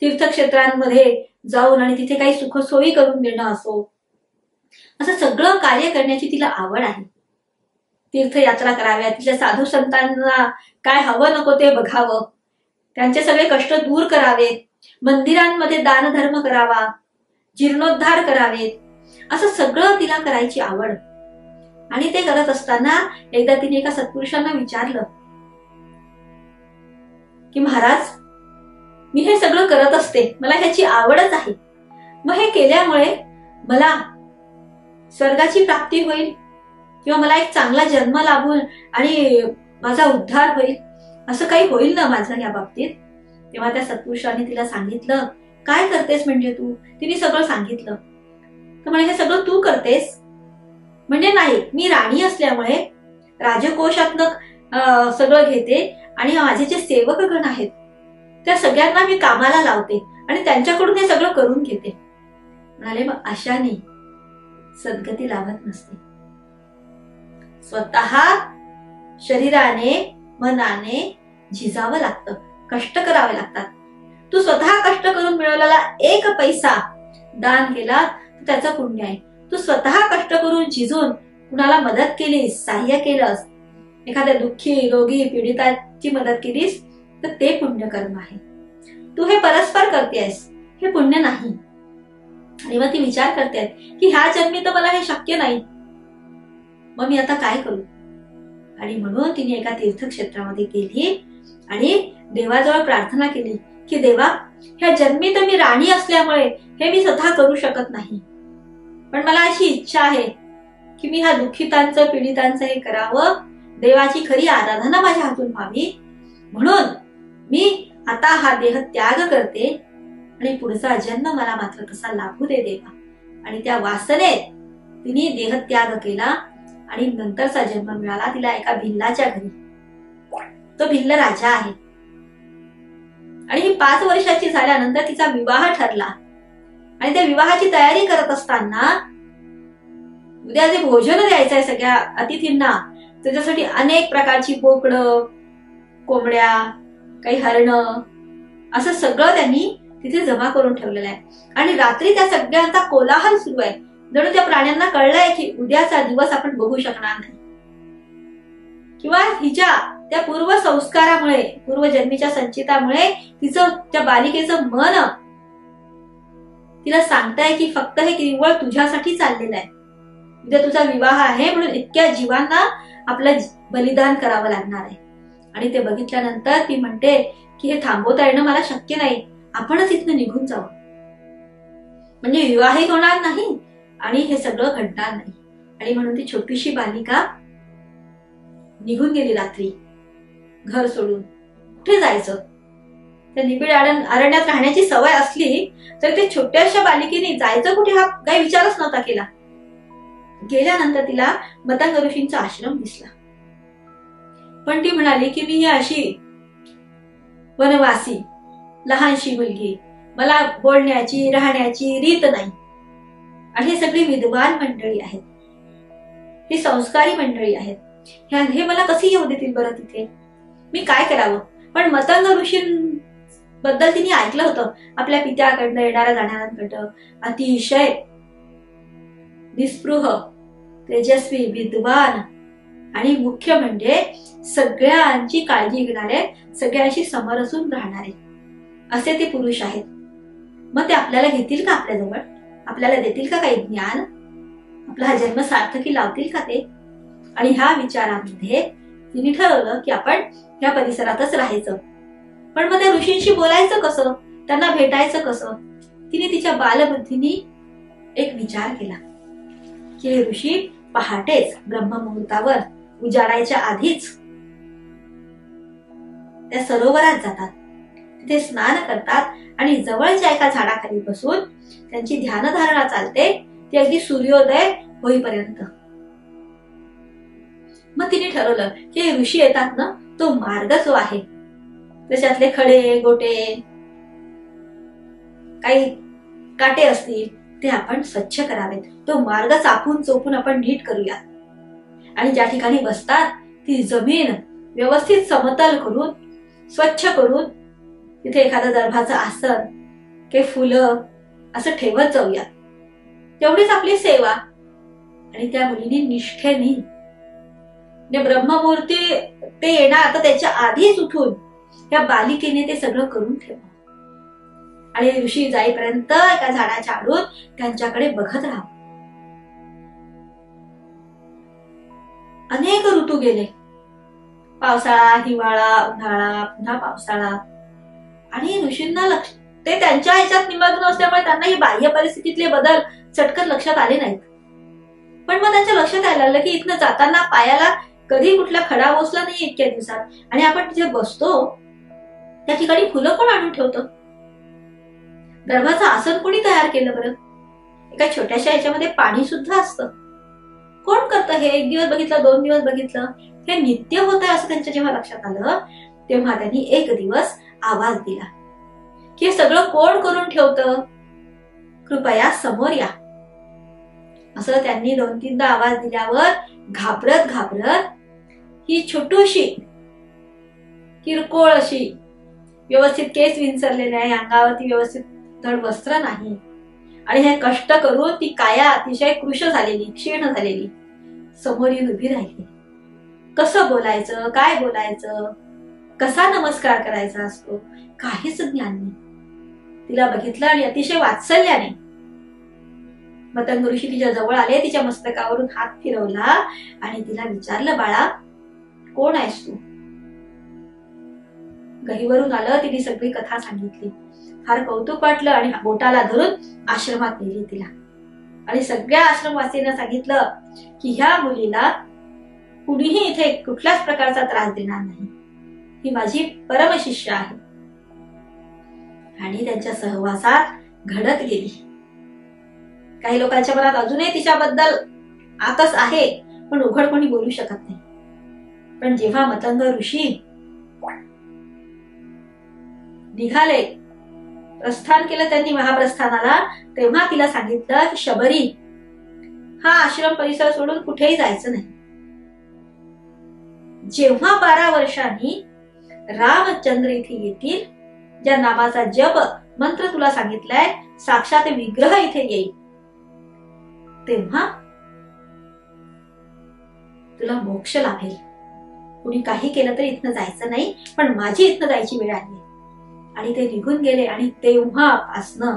तीर्थक्षेत्रांमध्ये जाऊन आणि तिथे काही सुखसोयी करून देणं असो, असं सगळं कार्य करण्याची तिला आवड आहे. तीर्थयात्रा कराव्या, तिथल्या साधू संतांना काय हवं नको ते बघावं, त्यांचे सगळे कष्ट दूर करावेत, मंदिरांमध्ये दानधर्म करावा, जीर्णोद्धार करावेत, असं सगळं तिला करायची आवड. आणि ते करत असताना एकदा तिने एका सत्पुरुषांना विचारलं की महाराज, मी हे सगळं करत असते, मला ह्याची आवडच आहे, मग हे केल्यामुळे मला स्वर्गाची प्राप्ती होईल किंवा मला एक चांगला जन्म लाभून आणि माझा उद्धार होईल, असं काही होईल ना माझं या बाबतीत? तेव्हा त्या सत्पुरुषांनी तिला सांगितलं, काय करतेस म्हणजे तू? तिने सगळं सांगितलं. तर म्हणे, हे सगळं तू करतेस? म्हणजे नाही, मी राणी असल्यामुळे राजकोषातनं सगळं घेते आणि माझे जे सेवकगण आहेत त्या सगळ्यांना मी कामाला लावते आणि त्यांच्याकडून हे सगळं करून घेते. म्हणाले, मग अशाने सद्गती लाभत नसते. स्वतः शरीराने मनाने झिजावं लागतं, कष्ट करावे लागतात. तू स्वतः कष्ट करून मिळवलेला एक पैसा दान केला तर त्याचं पुण्य आहे. तू स्वतः कष्ट करून झिजून कुणाला मदत केलीस, सहाय्य केलंस, एखाद्या दुःखी रोगी पीडिताची मदत केलीस तर ते पुण्यकर्म आहे. तू हे परस्पर करतेस, हे पुण्य नाही. आणि मग ती विचार करते की ह्या जन्मी तर मला हे शक्य नाही, मग मी आता काय करू. आणि म्हणून तिने एका तीर्थक्षेत्रामध्ये गेली आणि देवाजवळ प्रार्थना केली की देवा, ह्या जन्मी तर मी राणी असल्यामुळे हे मी स्वतः करू शकत नाही, पण मला अशी इच्छा आहे की मी ह्या दुःखितांचं पीडितांचं हे करावं, देवाची खरी आराधना माझ्या हातून व्हावी, म्हणून मी आता हा देह त्याग करते आणि पुढचा जन्म मला मात्र तसा लाभू दे देवा. आणि त्या वासनेत तिने देह त्याग केला आणि नंतरचा जन्म मिळाला तिला एका भिल्लाच्या घरी. तो भिल्ल राजा आहे. आणि ही 5 वर्षाची झाल्यानंतर तिचा विवाह ठरला. आणि त्या विवाहाची तयारी करत असताना उद्या जे भोजन द्यायचंय सगळ्या अतिथींना, त्याच्यासाठी अनेक प्रकारची बोकडं, कोंबड्या, काही हरणं, असं सगळं त्यांनी तिथे जमा करून ठेवलेलं आहे. आणि रात्री त्या सगळ्यांचा कोलाहल सुरू आहे. जणू त्या प्राण्यांना कळलंय की उद्याचा दिवस आपण बघू शकणार नाही, किंवा हिच्या त्या पूर्व संस्कारामुळे, पूर्वजन्मीच्या संचितामुळे तिचं, त्या बालिकेचं मन तिला सांगताय की फक्त हे केवळ तुझ्यासाठी चाललेलं आहे. उद्या तुझा विवाह आहे म्हणून इतक्या जीवांना आपलं बलिदान करावं लागणार आहे. आणि ते बघितल्यानंतर ती म्हणते की हे थांबवता येणं मला शक्य नाही, आपणच इथनं निघून जाऊ. म्हणजे विवाहही होणार नाही आणि हे सगळं घडणार नाही. आणि म्हणून ती छोटीशी बालिका निघून गेली रात्री घर सोडून. कुठे जायचं? त्या निबिड अरण्यात राहण्याची सवय असली तर ते छोट्याशा बालिकेने जायचं कुठे हा काही विचारच नव्हता केला. गेल्यानंतर तिला मतंग ऋषींचा आश्रम दिसला. पण ती म्हणाली की मी ही अशी वनवासी लहानशी मुलगी, मला बोलण्याची राहण्याची रीत नाही. आणि हे सगळी विद्वान मंडळी आहेत, ही संस्कारी मंडळी आहेत, हे मला कसे येऊ देतील बरं तिथे, मी काय करावं. पण मतंग ऋषींबद्दल तिने ऐकलं होतं, आपल्या पित्याकडनं येणाऱ्या जाणाऱ्यांकडं अतिशय निस्पृह, तेजस्वी, विद्वान आणि मुख्य म्हणजे सगळ्यांची काळजी घेणारे, सगळ्यांशी समरसून राहणारे असे ते पुरुष आहेत. मग ते आपल्याला घेतील का आपल्याजवळ, आपल्याला देतील का काही ज्ञान, आपला हा जन्म सार्थकी लावतील का ते. आणि ह्या विचारामध्ये तिने ठरवलं की आपण ह्या परिसरातच राहायचं. पण मग त्या ऋषींशी बोलायचं कसं, त्यांना भेटायचं कसं. तिने तिच्या बालबुद्धीने एक विचार केला की हे ऋषी पहाटेच ब्रह्ममुहूर्तावर उजाडायच्या आधीच त्या सरोवरात जातात, तिथे स्नान करतात आणि जवळच्या एका झाडाखाली बसून त्यांची ध्यानधारणा चालते, ती अगदी सूर्योदय होईपर्यंत. मग तिने ठरवलं की ऋषी येतात ना, तो मार्ग जो आहे त्याच्यातले खडे गोटे काही काटे असतील ते आपण स्वच्छ करावेत, तो मार्ग चापून चोपून आपण नीट करूया. आणि ज्या ठिकाणी बसतात ती जमीन व्यवस्थित समतल करून स्वच्छ करून तिथे एखादं दर्भाचं आसन काही फुलं असं ठेवत जाऊया, तेवढीच आपली सेवा. आणि त्या मुलीने निष्ठेने ब्रह्ममूर्ती ते येणार तर त्याच्या आधीच उठून त्या बालिकेने ते सगळं करून ठेवलं. आणि ऋषी जाईपर्यंत एका झाडाच्या आडून त्यांच्याकडे बघत राहा. अनेक ऋतू गेले, पावसाळा, हिवाळा, उन्हाळा, पुन्हा पावसाळा. आणि ऋषींना ते त्यांच्या ह्याच्यात निमग्न असल्यामुळे त्यांना ही बाह्य परिस्थितीतले बदल चटकन लक्षात आले नाहीत. पण मग त्यांच्या लक्षात आलं की इथनं जाताना पायाला कधी कुठला खडा बसला नाही इतक्या दिवसात. आणि आपण तिथे बसतो त्या ठिकाणी फुलं कोण आणून ठेवतं, दर्भाचं आसन कोणी तयार केलं बरं, एका छोट्याशा ह्याच्यामध्ये पाणी सुद्धा असतं, कोण करतं हे. 1 दिवस बघितलं, 2 दिवस बघितलं, हे नित्य होत आहे असं त्यांच्या जेव्हा लक्षात आलं तेव्हा त्यांनी एक दिवस आवाज दिला की हे सगळं कोण करून ठेवतं, कृपया समोर या. असं त्यांनी 2-3दा आवाज दिल्यावर घाबरत घाबरत ही छोटूशी किरकोळ अशी, व्यवस्थित केस विंचरले नाही, अंगावरती व्यवस्थित धड वस्त्र नाही, आणि हे कष्ट करून ती काया अतिशय कृश झालेली, क्षीण झालेली, समोर येऊन उभी राहिली. कसं बोलायचं, काय बोलायचं, कसा नमस्कार करायचा असतो, काहीच ज्ञान नाही. तिला बघितलं आणि अतिशय वात्सल्याने मतंग ऋषी तिच्या जवळ आले, तिच्या मस्तकावरून हात फिरवला आणि तिला विचारलं, बाळा कोण आहेस तू? गहीवरून आलं, तिने सगळी कथा सांगितली. फार कौतुक वाटलं आणि बोटाला धरून आश्रमात नेली तिला. आणि सगळ्या आश्रमवासींना सांगितलं की ह्या मुलीला कुणीही इथे कुठल्याच प्रकारचा त्रास देणार नाही. ही माझी परमशिष्य आहे. आणि त्यांच्या सहवासात घडत गेली. काही लोकांच्या मनात अजूनही तिच्याबद्दल आतच आहे, पण उघडपणे बोलू शकत नाही. पण जेव्हा मतंग ऋषी निघाले, प्रस्थान केलं त्यांनी महाप्रस्थानाला, तेव्हा तिला सांगितलं की शबरी, हा आश्रम परिसर सोडून कुठेही जायचं नाही. जेव्हा 12 वर्षांनी रामचंद्र इथे येतील, ज्या नामाचा जप मंत्र तुला सांगितलाय, साक्षात विग्रह इथे येईल, तेव्हा तुला मोक्ष लाभेल. कुणी काही केलं तरी इथनं जायचं नाही, पण माझी इथनं जायची वेळ आली. आणि ते निघून गेले. आणि तेव्हापासनं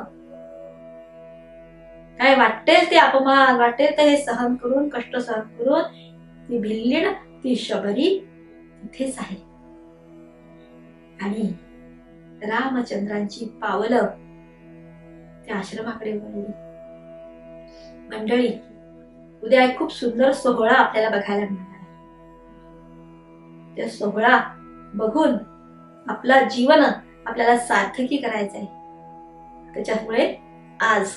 काय वाटेल ते अपमान, वाटेल ते सहन करून, कष्ट सहन करून ती भिल्लीण, ती शबरी तिथेच आहे. आणि रामचंद्रांची पावलं त्या आश्रमाकडे वळली. मंडळी, उद्या एक खूप सुंदर सोहळा आपल्याला बघायला मिळणार आहे. त्या सोहळा बघून आपला जीवन आपल्याला सार्थकी करायचंय. त्याच्यामुळे आज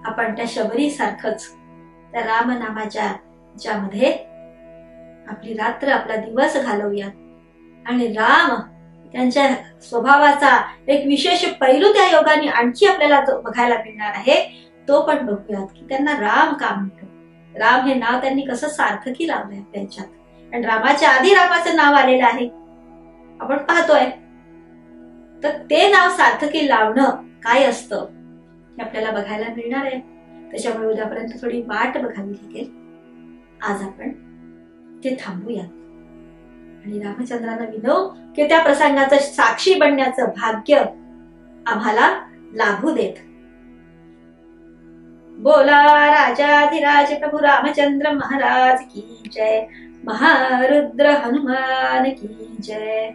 आपण त्या शबरी सारखंच त्या राम नामाच्या ज्यामध्ये आपली रात्र, आपला दिवस घालवूया. आणि राम त्यांच्या स्वभावाचा एक विशेष पैलू त्या योगाने आणखी आपल्याला बघायला मिळणार आहे, तो पण बघूयात की त्यांना राम का म्हणतो. राम हे नाव त्यांनी कसं सार्थकी लावलंय त्यांच्यात. आणि रामाच्या आधी रामाचं नाव आलेलं आहे आपण पाहतोय. तर ते नाव सार्थकी लावणं काय असतं हे आपल्याला बघायला मिळणार आहे. त्याच्यामुळे उद्यापर्यंत थोडी वाट बघावी लागेल. आज आपण ते थांबूया आणि रामचंद्रांना विनवू की त्या प्रसंगाचं साक्षी बनण्याचं भाग्य आम्हाला लाभू देत. बोला राजाधिराज प्रभू रामचंद्र महाराज की जय. महारुद्र हनुमान की जय.